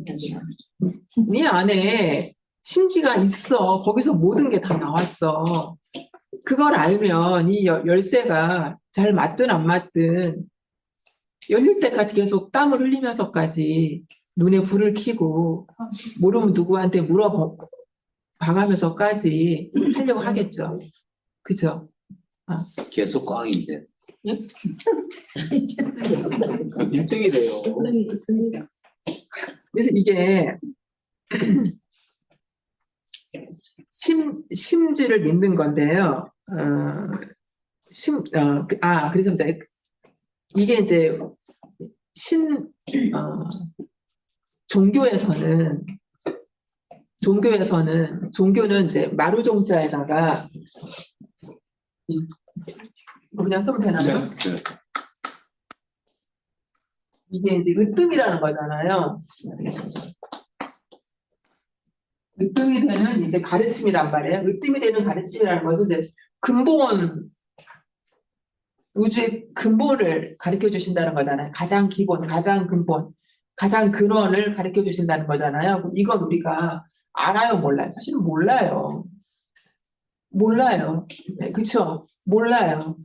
네 안에 심지가 있어. 거기서 모든 게 다 나왔어. 그걸 알면 이 열쇠가 잘 맞든 안 맞든 열릴 때까지 계속 땀을 흘리면서까지 눈에 불을 켜고 모르면 누구한테 물어봐가면서까지 하려고 하겠죠. 그죠? 계속 꽝인데. 예? 1등이 돼요. 있습니다. 그래서 이게 심지를 믿는 건데요. 그래서 이게 이제 종교는 이제 마루종자에다가 그냥 쓰면 되나요? 네. 이게 이제 으뜸이라는 거잖아요. 으뜸이 되는 이제 가르침이란 말이에요. 으뜸이 되는 가르침이라는 것은 이제 우주의 근본을 가르쳐 주신다는 거잖아요. 가장 기본, 가장 근본, 가장 근원을 가르쳐 주신다는 거잖아요. 그럼 이건 우리가 알아요, 몰라요? 사실은 몰라요. 네, 그쵸? 몰라요.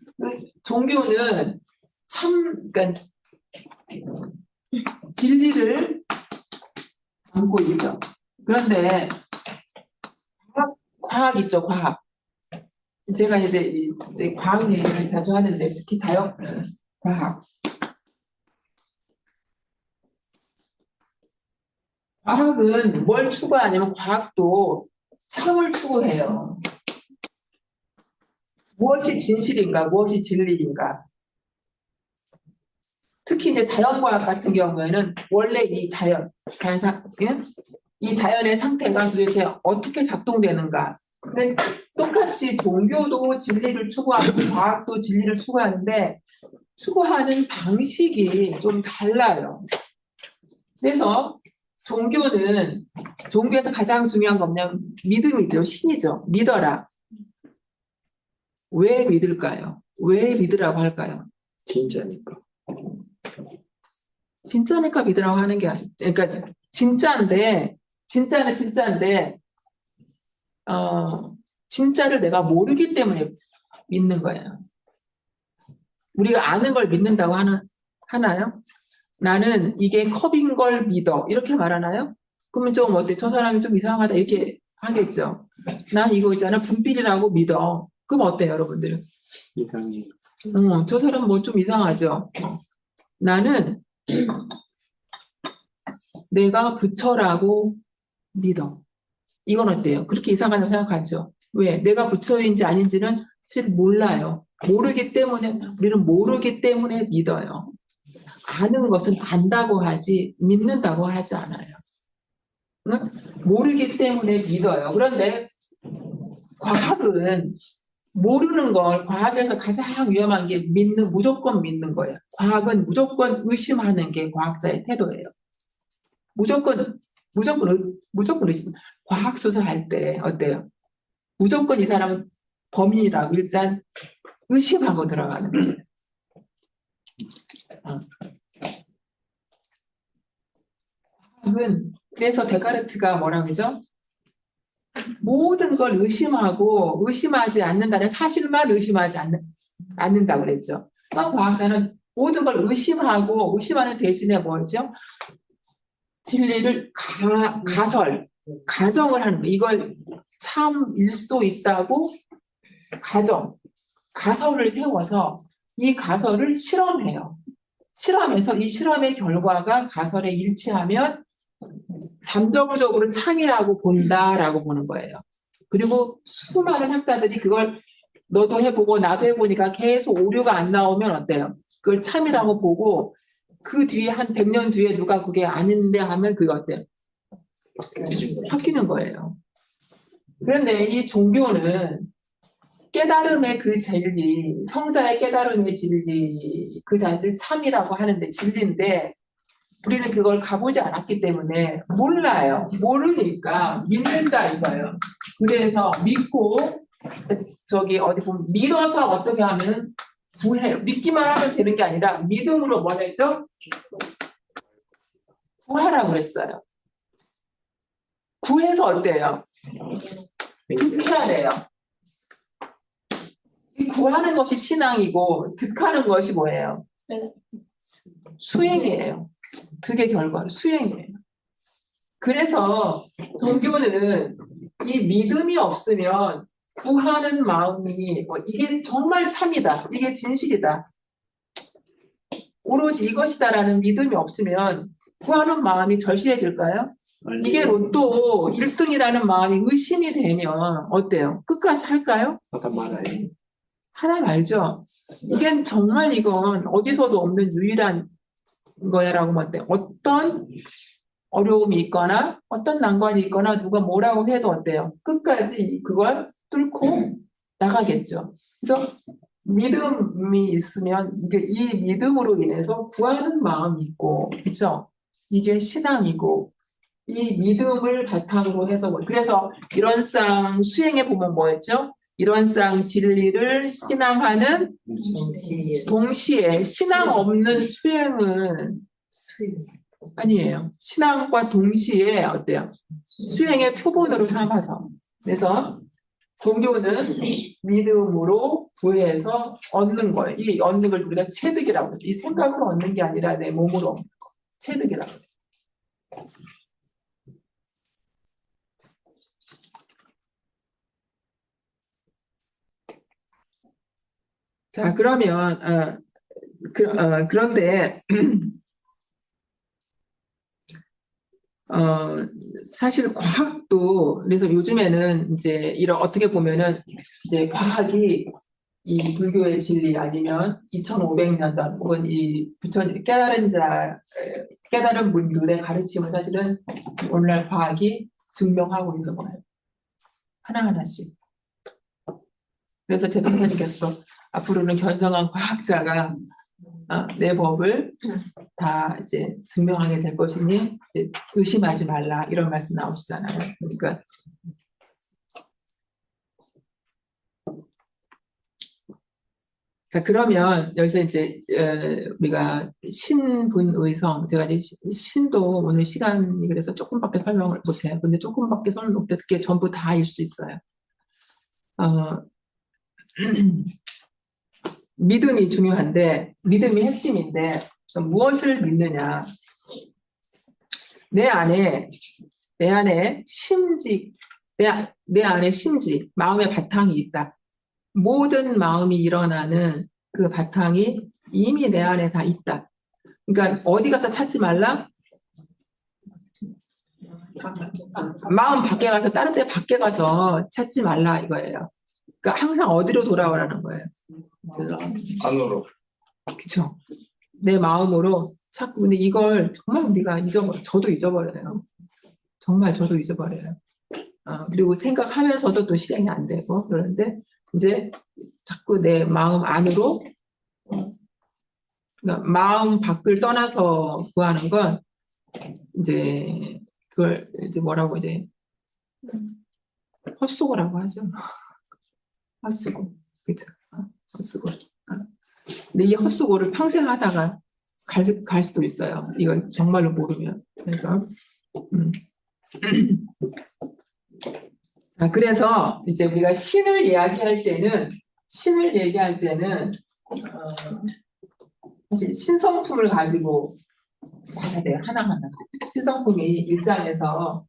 종교는 그러니까 진리를 담고 있죠. 그런데 과학 있죠, 과학. 제가 이제 과학 얘기를 자주 하는데 특히 과학. 과학은 뭘 추구하냐면 과학도 참을 추구해요. 무엇이 진실인가, 무엇이 진리인가. 특히 이제 자연과학 같은 경우에는 원래 이 예? 이 자연의 상태가 도대체 어떻게 작동되는가. 근데 똑같이 종교도 진리를 추구하고 과학도 진리를 추구하는데 추구하는 방식이 좀 달라요. 그래서 종교에서 가장 중요한 건 뭐냐면 믿음이죠. 신이죠. 믿어라. 왜 믿을까요? 왜 믿으라고 할까요? 진짜니까. 진짜니까 믿으라고 하는 게 아니죠. 그러니까 진짜인데 진짜를 내가 모르기 때문에 믿는 거예요. 우리가 아는 걸 믿는다고 하나요? 나는 이게 컵인 걸 믿어. 이렇게 말하나요? 그러면 좀 어때? 저 사람이 좀 이상하다. 이렇게 하겠죠. 난 이거 있잖아. 분필이라고 믿어. 그럼 어때요, 여러분들? 이상해. 저 사람 뭐 좀 이상하죠? 나는 내가 부처라고 믿어. 이건 어때요? 그렇게 이상하다고 생각하죠? 왜? 내가 부처인지 아닌지는 사실 몰라요. 우리는 모르기 때문에 믿어요. 아는 것은 안다고 하지, 믿는다고 하지 않아요. 응? 모르기 때문에 믿어요. 그런데 과학은 모르는 걸 과학에서 가장 위험한 게 무조건 믿는 거예요. 과학은 무조건 의심하는 게 과학자의 태도예요. 무조건 의심. 과학 수사할 때 어때요? 무조건 이 사람은 범인이라고 일단 의심하고 들어가는 거예요. 과학은 그래서 데카르트가 뭐라고 그러죠? 모든 걸 의심하고 의심하지 않는다는 사실만 의심하지 않는다고 그랬죠. 과학자는 모든 걸 의심하고 의심하는 대신에 뭐죠? 진리를 가정을 하는 거. 이걸 참일 수도 있다고 가설을 세워서 이 가설을 실험해요. 실험해서 이 실험의 결과가 가설에 일치하면 잠정적으로 참이라고 본다라고 보는 거예요. 그리고 수많은 학자들이 그걸 너도 해보고 나도 해보니까 계속 오류가 안 나오면 어때요? 그걸 참이라고 보고 그 뒤에 한 100년 뒤에 누가 그게 아닌데 하면 그게 어때요? 바뀌는 거예요. 그런데 이 종교는 깨달음의 그 진리, 성자의 깨달음의 진리, 그 자리를 참이라고 하는데 진리인데 우리는 그걸 가보지 않았기 때문에 몰라요. 모르니까 믿는다 이거예요. 그래서 믿고 어디 보면 믿어서 어떻게 하면 구해요. 믿기만 하면 되는 게 아니라 믿음으로 뭘 했죠? 구하라고 그랬어요. 구해서 어때요? 득해야 돼요. 이 구하는 것이 신앙이고 득하는 것이 뭐예요? 수행이에요. 득의 결과는 수행이에요. 그래서 종교는 이 믿음이 없으면 구하는 마음이 이게 정말 참이다. 이게 진실이다. 오로지 이것이다라는 믿음이 없으면 구하는 마음이 절실해질까요? 이게 로또 1등이라는 마음이 의심이 되면 어때요? 끝까지 할까요? 하나 말죠. 이건 어디서도 없는 유일한 거야라고 말때 어떤 어려움이 있거나 어떤 난관이 있거나 누가 뭐라고 해도 어때요? 끝까지 그걸 뚫고 나가겠죠. 그래서 믿음이 있으면 이 믿음으로 인해서 구하는 마음이 있고, 그렇죠? 이게 신앙이고 이 믿음을 바탕으로 해서 그래서 이런상 수행에 보면 뭐였죠? 이런상 진리를 신앙하는 동시에 신앙 없는 수행은 아니에요. 신앙과 동시에 어때요? 수행의 표본으로 삼아서. 그래서 종교는 믿음으로 구해서 얻는 거예요. 이 얻는 걸 우리가 체득이라고 하죠. 이 생각으로 얻는 게 아니라 내 몸으로 얻는 거. 체득이라고 해요. 자, 그러면 그런데 사실 과학도, 그래서 요즘에는 이제 이런 어떻게 보면은 이제 과학이 이 불교의 진리 아니면 2500년도 혹은 이 부처님 깨달은 분들의 가르침을 사실은 오늘날 과학이 증명하고 있는 거예요. 하나하나씩. 그래서 제 동생님께서도 앞으로는 견성한 과학자가 내 법을 다 이제 증명하게 될 것이니 이제 의심하지 말라 이런 말씀 나오시잖아요. 그러니까 자 그러면 여기서 이제 우리가 신분의성 제가 이제 신도 오늘 시간이 그래서 조금밖에 설명을 못해요. 근데 조금밖에 설명 못해 그게 전부 다일 수 있어요. 믿음이 중요한데 믿음이 핵심인데 무엇을 믿느냐? 내 안에 심지 내 안에 심지 마음의 바탕이 있다. 모든 마음이 일어나는 그 바탕이 이미 내 안에 다 있다. 그러니까 어디 가서 찾지 말라. 마음 밖에 가서 다른 데 밖에 가서 찾지 말라 이거예요. 그러니까 항상 어디로 돌아오라는 거예요. 안으로. 그렇죠. 내 마음으로 자꾸 근데 이걸 정말 우리가 저도 잊어버려요. 정말 저도 잊어버려요. 그리고 생각하면서도 또 실행이 안 되고 그런데 이제 자꾸 내 마음 안으로 그러니까 마음 밖을 떠나서 구하는 건 이제 그걸 이제 뭐라고 이제 헛수고라고 하죠. 헛수고. 그렇죠. 헛수고. 근데 이 헛수고를 평생 하다가 갈 수도 있어요. 이걸 정말로 모르면. 그래서 그래서 이제 우리가 신을 얘기할 때는 사실 신성품을 가지고 봐야 돼요. 하나하나. 신성품이 1장에서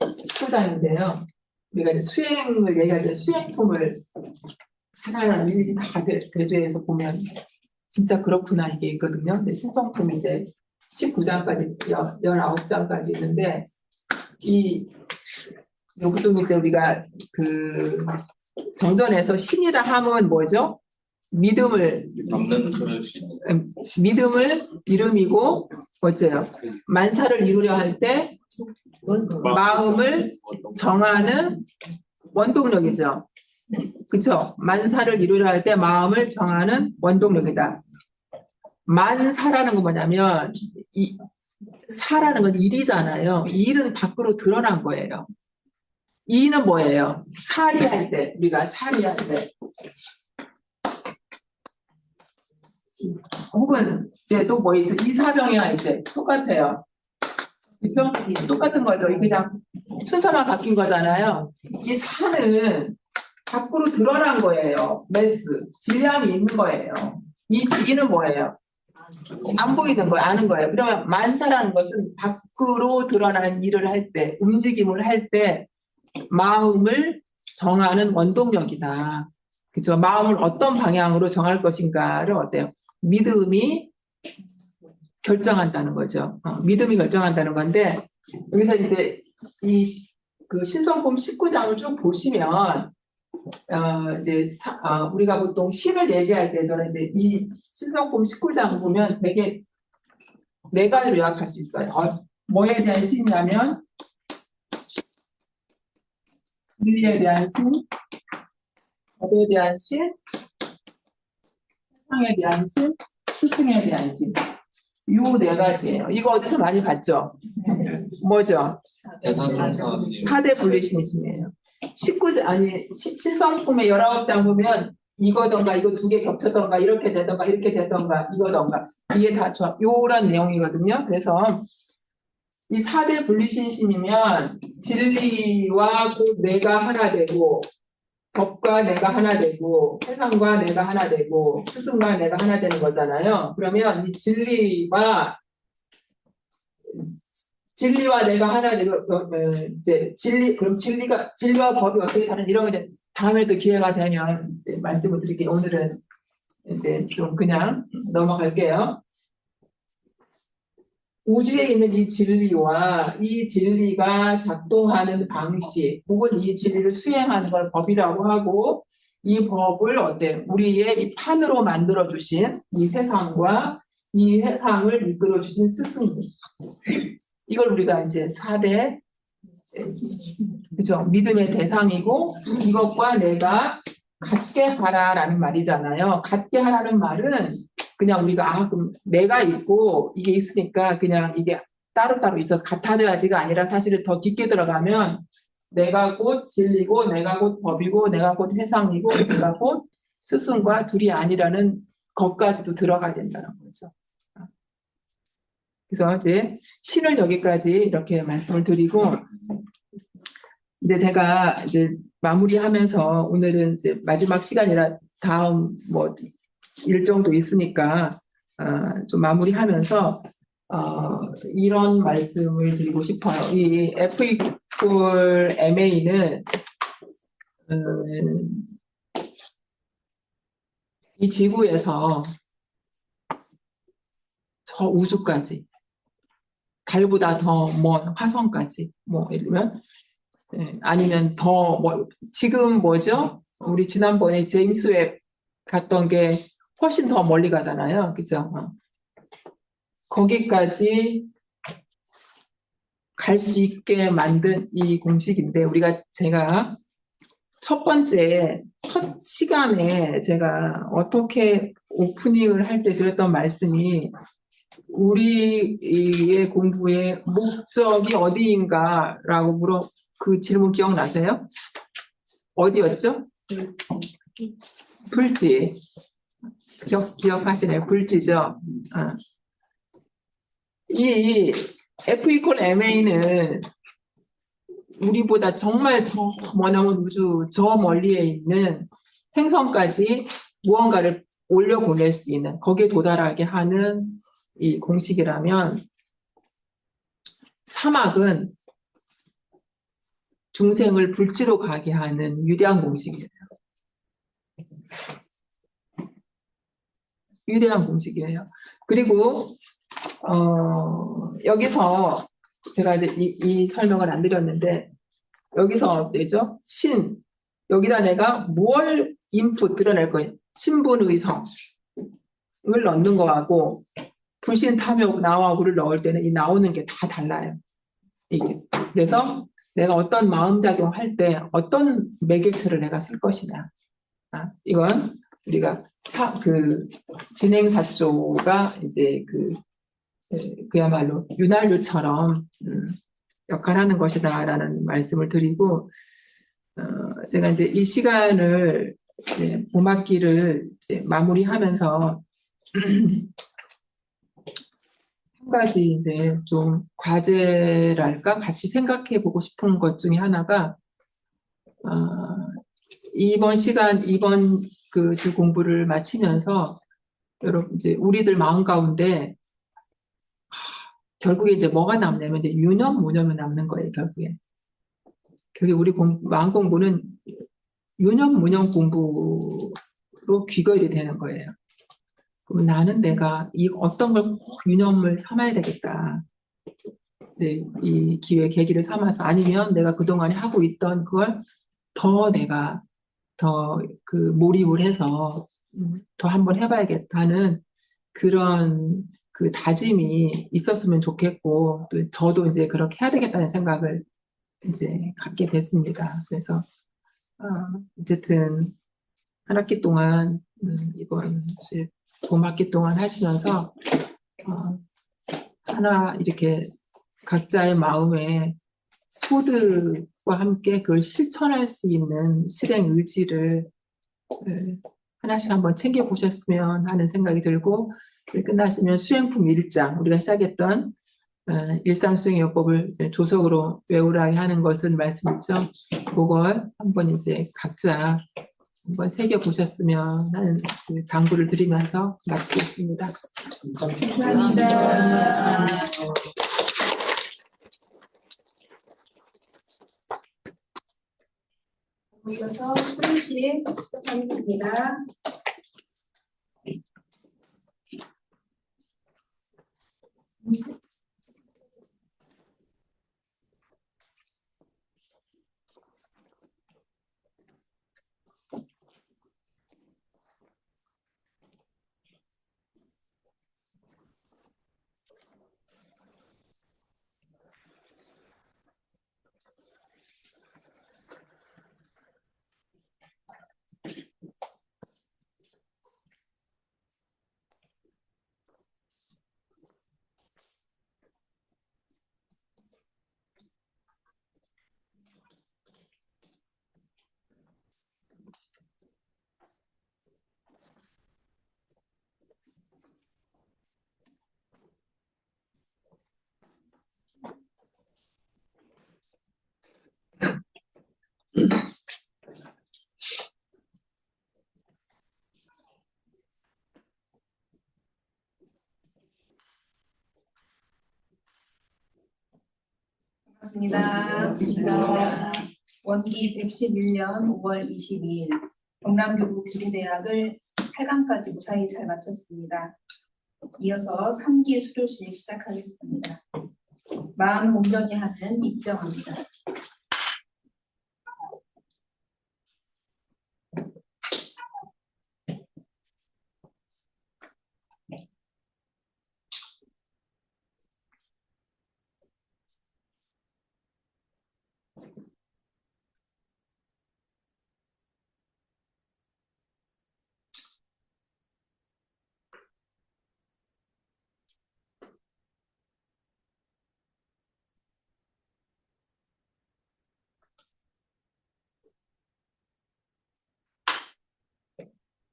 19장인데요. 우리가 이제 수행을 얘기할 때 수행품을 하나하나 일일이 다 대조해서 보면 진짜 그렇구나 이게 있거든요. 근데 신성품이 이제 19장까지 19장까지 있는데 여기도 이제 우리가 그 정전에서 신이라 함은 뭐죠? 믿음을 이름이고 어째요? 만사를 이루려 할 때 마음을 정하는 원동력이죠. 그렇죠? 만사를 이루려 할 때 마음을 정하는 원동력이다. 만사라는 건 뭐냐면 사라는 건 일이잖아요. 일은 밖으로 드러난 거예요. 이는 뭐예요? 사리할 때 우리가 사리할 때 혹은 이제 또 뭐 있죠? 이사병이할 때 똑같아요. 그렇죠? 똑같은 거죠. 그냥 순서만 바뀐 거잖아요. 이 사는 밖으로 드러난 거예요. 메스 질량이 있는 거예요. 이는 뭐예요? 안 보이는 거예요. 아는 거예요. 그러면 만사라는 것은 밖으로 드러난 일을 할 때, 움직임을 할 때 마음을 정하는 원동력이다. 그죠? 마음을 어떤 방향으로 정할 것인가를 어때요? 믿음이 결정한다는 거죠. 믿음이 결정한다는 건데 여기서 이제 그 신성품 19장을 쭉 보시면 이제 우리가 보통 신을 얘기할 때 저는 이제 이 신성품 19장 보면 되게 네 가지로 요약할 수 있어요. 뭐에 대한 신이냐면 진리에 대한 신, 법에 대한 신, 세상에 대한 신, 스승에 대한 신. 요 네 가지예요. 이거 어디서 많이 봤죠? 뭐죠? 사대 분리신이시네요. 19장 아니 신성품의 19장 보면 이거던가 이거 두 개 겹쳤던가 이렇게 되던가 이렇게 되던가 이거던가 이게 다 요런 내용이거든요. 그래서 이 사대 분리신심이면 진리와 내가 하나 되고 법과 내가 하나 되고 세상과 내가 하나 되고 스승과 내가 하나 되는 거잖아요. 그러면 이 진리와 내가 하나 되고 이제 그럼 진리와 법이 어떻게 다른 이런 거 이제 다음에도 기회가 되면 이제 말씀을 드릴게요. 오늘은 이제 좀 그냥 넘어갈게요. 우주에 있는 이 진리와 이 진리가 작동하는 방식, 혹은 이 진리를 수행하는 걸 법이라고 하고, 이 법을 우리의 이 판으로 만들어 주신 이 세상과 이 세상을 이끌어 주신 스승님. 이걸 우리가 이제 4대 그죠? 믿음의 대상이고, 이것과 내가 같게 하라라는 말이잖아요. 같게 하라는 말은 그냥 우리가 그럼 내가 있고 이게 있으니까 그냥 이게 따로따로 있어서 같아져야지가 아니라, 사실은 더 깊게 들어가면 내가 곧 진리고, 내가 곧 법이고, 내가 곧 세상이고, 내가 곧 스승과 둘이 아니라는 것까지도 들어가야 된다는 거죠. 그래서 이제 신을 여기까지 이렇게 말씀을 드리고, 이제 제가 이제 마무리하면서, 오늘은 이제 마지막 시간이라 다음 뭐 일정도 있으니까 좀 마무리하면서 이런 말씀을 드리고 싶어요. 이 F equal MA는 이 지구에서 저 우주까지, 달보다 더 먼 화성까지, 뭐 예를 들면 아니면 더 지금 뭐죠? 우리 지난번에 제임스 웹 갔던 게 훨씬 더 멀리 가잖아요. 그죠? 거기까지 갈 수 있게 만든 이 공식인데, 제가 첫 시간에 제가 어떻게 오프닝을 할 때 드렸던 말씀이, 우리의 공부의 목적이 어디인가라고 그 질문 기억나세요? 어디였죠? 불지. 기억하시네요. 불지죠. 이 F equal MA는 우리보다 정말 저 머나먼 우주 저 멀리에 있는 행성까지 무언가를 올려보낼 수 있는, 거기에 도달하게 하는 이 공식이라면, 사막은 중생을 불지로 가게 하는 위대한 공식이에요. 위대한 공식이에요. 그리고 여기서 제가 이제 이 설명을 안 드렸는데, 여기서 되죠? 여기다 내가 뭘 인풋 드러낼 거예요. 신분의성을 넣는 거하고, 불신 탐욕 나와구를 넣을 때는 이 나오는 게 다 달라요. 이게. 그래서 내가 어떤 마음작용 할 때 어떤 매개체를 내가 쓸 것이냐. 이건 우리가 진행사조가 이제 그야말로 윤활유처럼 역할하는 것이다라는 말씀을 드리고, 제가 이제 이 시간을 봄학기를 이제 마무리하면서 한 가지 이제 좀 과제랄까 같이 생각해 보고 싶은 것 중에 하나가, 이번 주 공부를 마치면서 여러분 이제 우리들 마음 가운데 결국에 이제 뭐가 남냐면 이제 무념이 남는 거예요. 결국에 우리 마음 공부는 무념 공부로 귀결이 되는 거예요. 그럼 나는 내가 어떤 걸 꼭 유념을 삼아야 되겠다. 이제 이 계기를 삼아서, 아니면 내가 그동안에 하고 있던 그걸 내가 더 몰입을 해서 더 한번 해봐야겠다는 그런 다짐이 있었으면 좋겠고, 또 저도 이제 그렇게 해야 되겠다는 생각을 이제 갖게 됐습니다. 그래서 어쨌든 한 학기 동안 이번 봄학기 동안 하시면서 하나 이렇게 각자의 마음에 소들과 함께 그걸 실천할 수 있는 실행 의지를 하나씩 한번 챙겨보셨으면 하는 생각이 들고, 끝나시면 수행품 1장, 우리가 시작했던 일상수행요법을 조석으로 외우라게 하는 것은 말씀이죠. 그걸 한번 이제 각자 한번 새겨보셨으면 하는 당부를 드리면서 마치겠습니다. 감사합니다. 이어서 수료식 하겠습니다. 반갑습니다. 원기 111년 5월 22일 경남교구 교리대학을 8강까지 무사히 잘 마쳤습니다. 이어서 3기 수료식 시작하겠습니다. 마음 공정히 하는 입정합니다.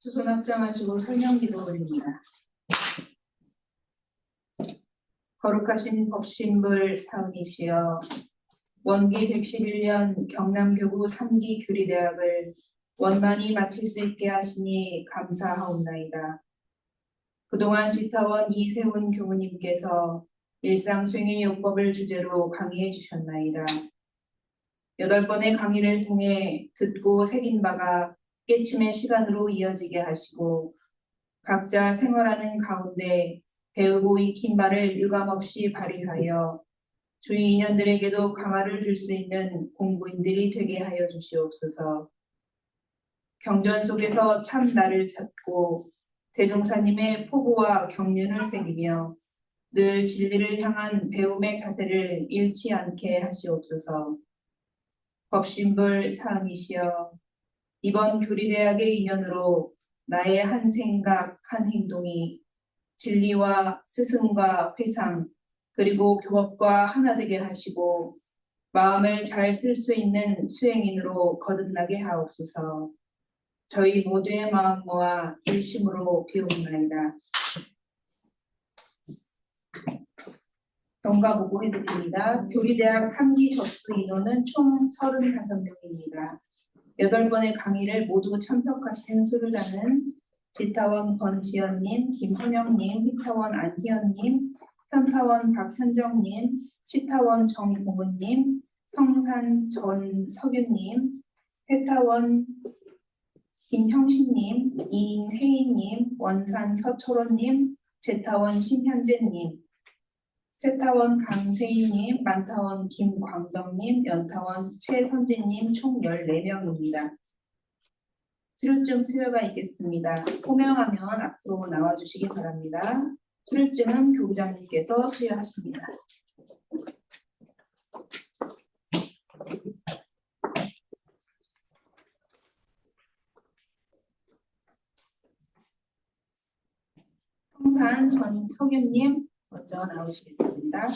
두 손 합장하시고 설명기도 올립니다. 거룩하신 법신불 사은이시여, 원기 111년 경남교구 3기 교리대학을 원만히 마칠 수 있게 하시니 감사하옵나이다. 그동안 지타원 이세훈 교무님께서 일상수행의 요법을 주제로 강의해 주셨나이다. 8번의 강의를 통해 듣고 새긴 바가 깨침의 시간으로 이어지게 하시고 각자 생활하는 가운데 배우고 익힌 바를 유감없이 발휘하여 주위 인연들에게도 강화를 줄 수 있는 공부인들이 되게 하여 주시옵소서. 경전 속에서 참 나를 찾고 대종사님의 포부와 경륜을 새기며 늘 진리를 향한 배움의 자세를 잃지 않게 하시옵소서. 법신불 사은이시여, 이번 교리대학의 인연으로 나의 한 생각, 한 행동이 진리와 스승과 회상, 그리고 교법과 하나 되게 하시고 마음을 잘 쓸 수 있는 수행인으로 거듭나게 하옵소서. 저희 모두의 마음 모아 일심으로 비옵나이다. 경과 보고해드립니다. 교리대학 3기 접수 인원은 총 35명입니다. 8번의 강의를 모두 참석하신 수료자는 지타원 권지연님, 김헌영님, 희타원 안희연님, 현타원 박현정님, 시타원 정봉은님, 성산 전석윤님, 해타원 김형식님, 이인혜인님, 원산 서초로님, 제타원 심현재님, 세타원 강세희님, 만타원 김광덕님, 연타원 최선진님 총 14명입니다. 수료증 수여가 있겠습니다. 호명하면 앞으로 나와주시기 바랍니다. 수료증은 교부장님께서 수여하십니다. 성산 전석윤님 먼저 나오시겠습니다.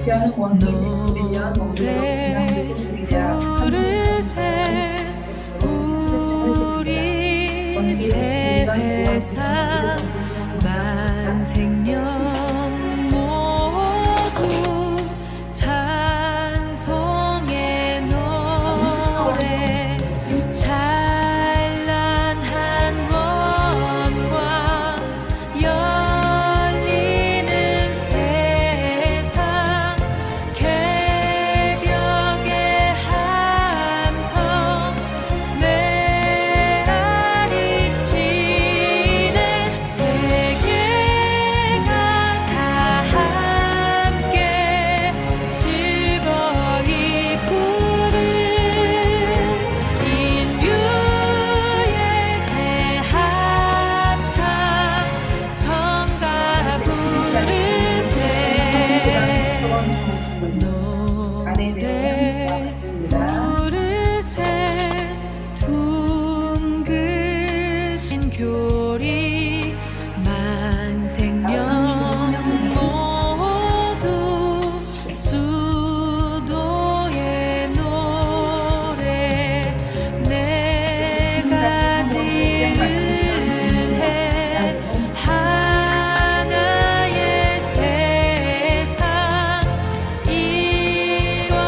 연은 원기 111년 원기로 경남교구 교리대학 우리 새 회사 만생년 모두 찬송의 노래 찬란한 원과 열리는 세상 개벽의 함성 메아리 치네 세계가 다 함께 즐거이 부른 인류의 대합창 성가 부르세 안에 내용을 부르세 둥그신 교리 만생년 모두 수도의 노래 내가 지은 해 하나의 세상 일원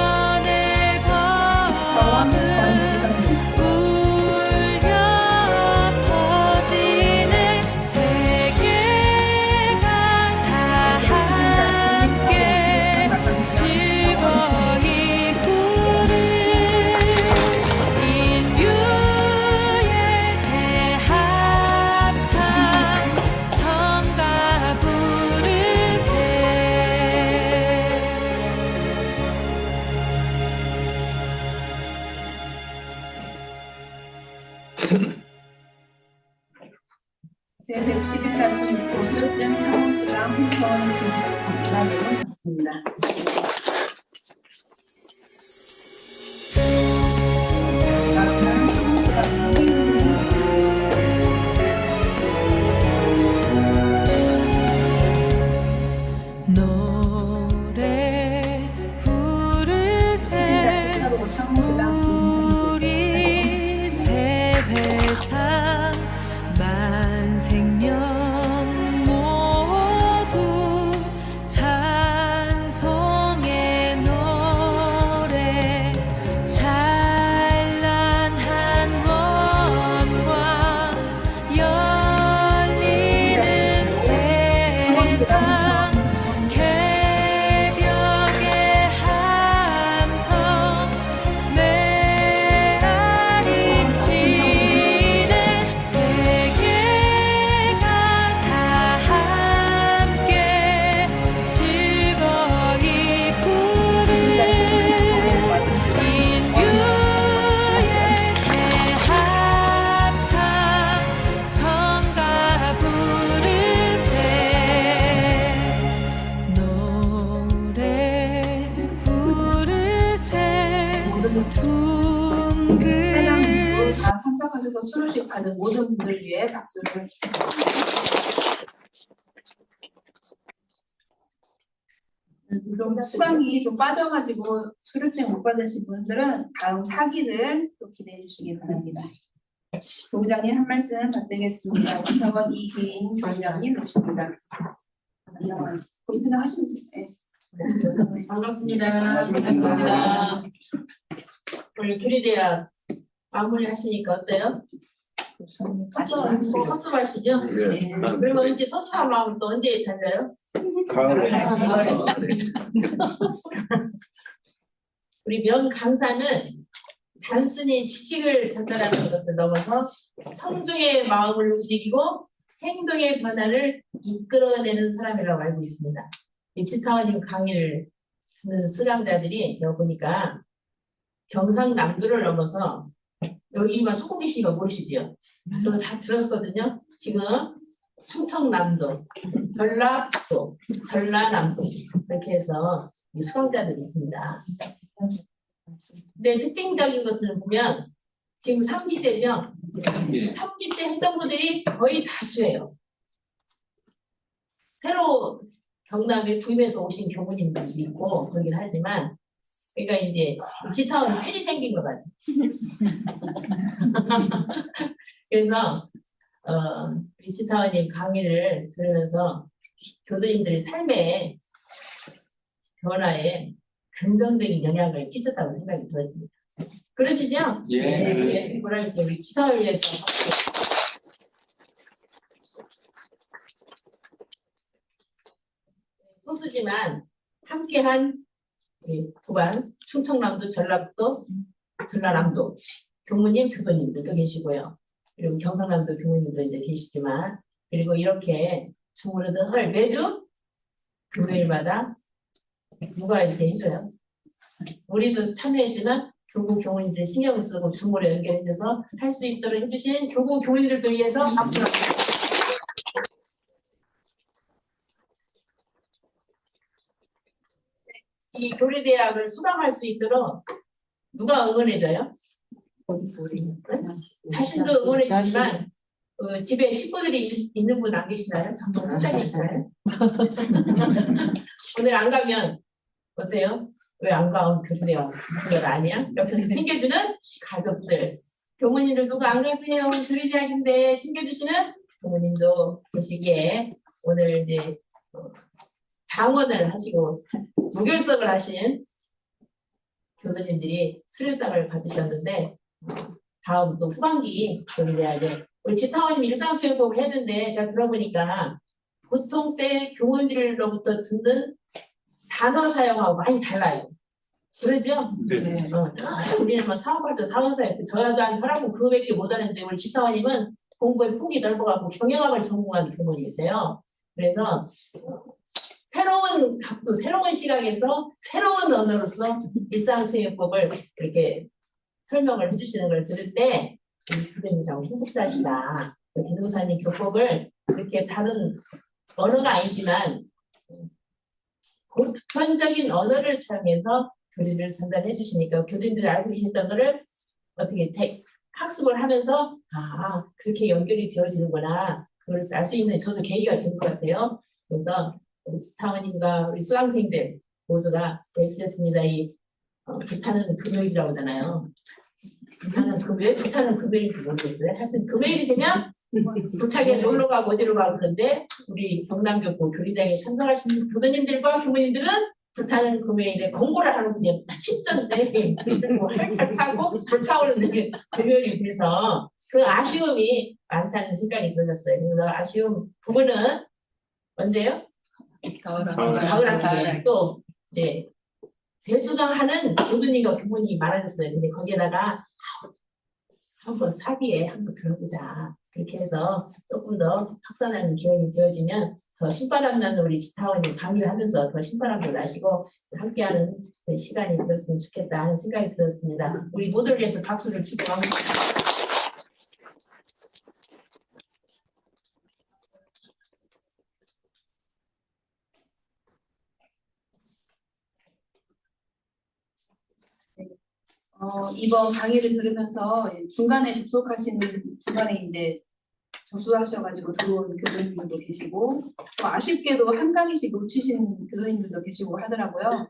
제111-6호 수료증 창업주랑 홍성원 교수님 받습니다. 노래 부르세 우리 세상 만생년 모두 찬송의 노래 찬란한 원광 열리는 세상 개벽의 함성 메아리 치네 세계가 다 함께 즐거이 부르는 인류의 대합창 성가 부르세 노래 부르세 둥근 다 참석하셔서 수료식 받은 모든 분들 위해 박수를 좀 수강이 좀 빠져가지고 수료증 못 받으신 분들은 다음 사기를 또 기대해 주시기 바랍니다. 본부장님 한 말씀 받드리겠습니다. 원상원 이기인 본부장님 오십니다. 포인트는 하시면 돼요. 반갑습니다. 반갑습니다. 우리 교리대학 마무리 하시니까 어때요? 섭섭하시죠? 네. 그리고 이제 섭섭한 마음 또 언제 달려요? 가을에. 우리 명 강사는 단순히 지식을 전달하는 것을 넘어서 청중의 마음을 움직이고 행동의 변화를 이끌어내는 사람이라고 알고 있습니다. 리치타워님 강의를 듣는 수강자들이 제가 보니까 경상남도를 넘어서 여기만 속고 계시니까 모르시죠? 저는 다 들었거든요. 지금 충청남도, 전라북도, 전라남도 이렇게 해서 이 수강자들이 있습니다. 근데 특징적인 것을 보면 지금 3기제죠? 예. 3기제 했던 분들이 거의 다수예요. 새로 경남에 부임해서 오신 교무님들이 있고 그러긴 하지만 그러니까 이제 지타운 팬이 생긴 것 같아요. 그래서 리치타워님 강의를 들으면서 교수님들의 삶의 변화에 긍정적인 영향을 끼쳤다고 생각이 들어집니다. 그러시죠? 예. 네, 예수님 보라면서 우리 치타워를 위해서 소수지만 함께한 우리 도반, 충청남도, 전라북도, 전라남도 교무님, 교도님들도 계시고요. 그리고 경상남도 교무님도 이제 계시지만 그리고 이렇게 주문을 늘 매주 금요일마다 누가 이렇게 해줘요. 우리도 참여했지만 교구 교무님들이 신경을 쓰고 주문에 연결해서 할 수 있도록 해주신 교구 교무님들도 위해서 박수를 드립니다. 이 교리대학을 수강할 수 있도록 누가 응원해줘요? 자신도 응원해주지만 집에 식구들이 있는 분 안 계시나요? 정말 혼자 계시나요? 오늘 안 가면 어때요? 왜 안 가? 교리대학 무슨 일 아니야? 옆에서 챙겨주는 가족들 교무님들 누가 안 가세요? 교리대학인데 챙겨주시는 교무님도 계시기에 오늘 이제 장원을 하시고 무결석을 하신 교수님들이 수료장을 받으셨는데 다음 또 후반기 교리대학에 우리 지타원님 일상수행법을 했는데 제가 들어보니까 보통 때 교원들로부터 듣는 단어 사용하고 많이 달라요. 그러죠? 네. 우리는 뭐 사업하죠. 사원사회. 저야도 한 혈압은 그거밖에 못하는데 우리 지타원님은 공부의 폭이 넓어가고 경영학을 전공한 교원이세요. 그래서 새로운 각도, 새로운 시각에서 새로운 언어로서 일상수행법을 이렇게 설명을 해주시는 걸 들을 때 우리 교수님이 참 행복자시다. 대동사님 교법을 이렇게 다른 언어가 아니지만 보편적인 언어를 사용해서 교리를 전달해 주시니까 교수님들이 알고 계셨던 거를 어떻게 학습을 하면서 그렇게 연결이 되어지는구나. 그걸 알 수 있는 저도 계기가 된 것 같아요. 그래서 우리 스타원님과 우리 수강생들 모두가 애쓰셨습니다. 불타는 금요일이라고 하잖아요. 불타는 금요일? 불타는 금요일인지 모르겠어요. 하여튼 금요일이 되면 불타게 놀러 가고 어디로 가고 그런데 우리 경남교구 교리대학에 참석하신 교수님들과 교무님들은 불타는 금요일에 공부를 하는 그냥 진짜인데 활활 타고 불타오르는 금요일이 돼서 그 아쉬움이 많다는 생각이 들었어요. 그래서 아쉬움 부분은 언제요? 가을 학기에 또 이제 재수강하는 교수님과 교무님이 많아졌어요. 근데 거기에다가 한번 사기에 한번 들어보자. 그렇게 해서 조금 더 확산하는 기회가 되어지면 더 신바람 나는 우리 지타원이 강의를 하면서 더 신바람도 나시고 함께하는 시간이 되었으면 좋겠다 하는 생각이 들었습니다. 우리 모두를 위해서 박수를 치고 합니다. 이번 강의를 들으면서 중간에 이제 접수하셔가지고 들어온 교수님들도 계시고 아쉽게도 한 강의씩 놓치신 교수님들도 계시고 하더라고요.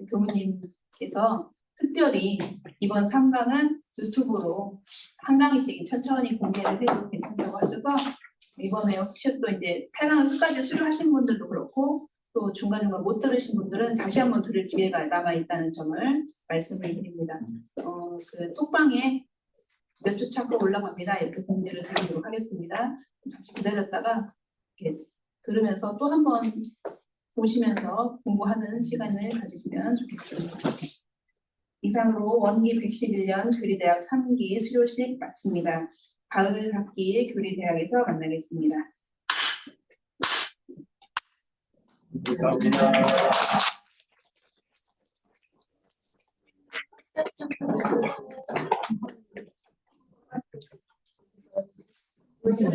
교무님께서 특별히 이번 3강은 유튜브로 한 강의씩 천천히 공개를 해도 괜찮다고 하셔서 이번에 혹시 또 이제 8강을 끝까지 수료하신 분들도 그렇고 또 중간중간 못 들으신 분들은 다시 한번 들을 기회가 남아있다는 점을 말씀을 드립니다. 그 톡방에 몇 주 차고 올라갑니다. 이렇게 공지를 드리도록 하겠습니다. 잠시 기다렸다가 이렇게 들으면서 또 한 번 보시면서 공부하는 시간을 가지시면 좋겠습니다. 이상으로 원기 111년 교리대학 3기 수료식 마칩니다. 가을 학기 교리대학에서 만나겠습니다. 감사합니다. 그렇죠.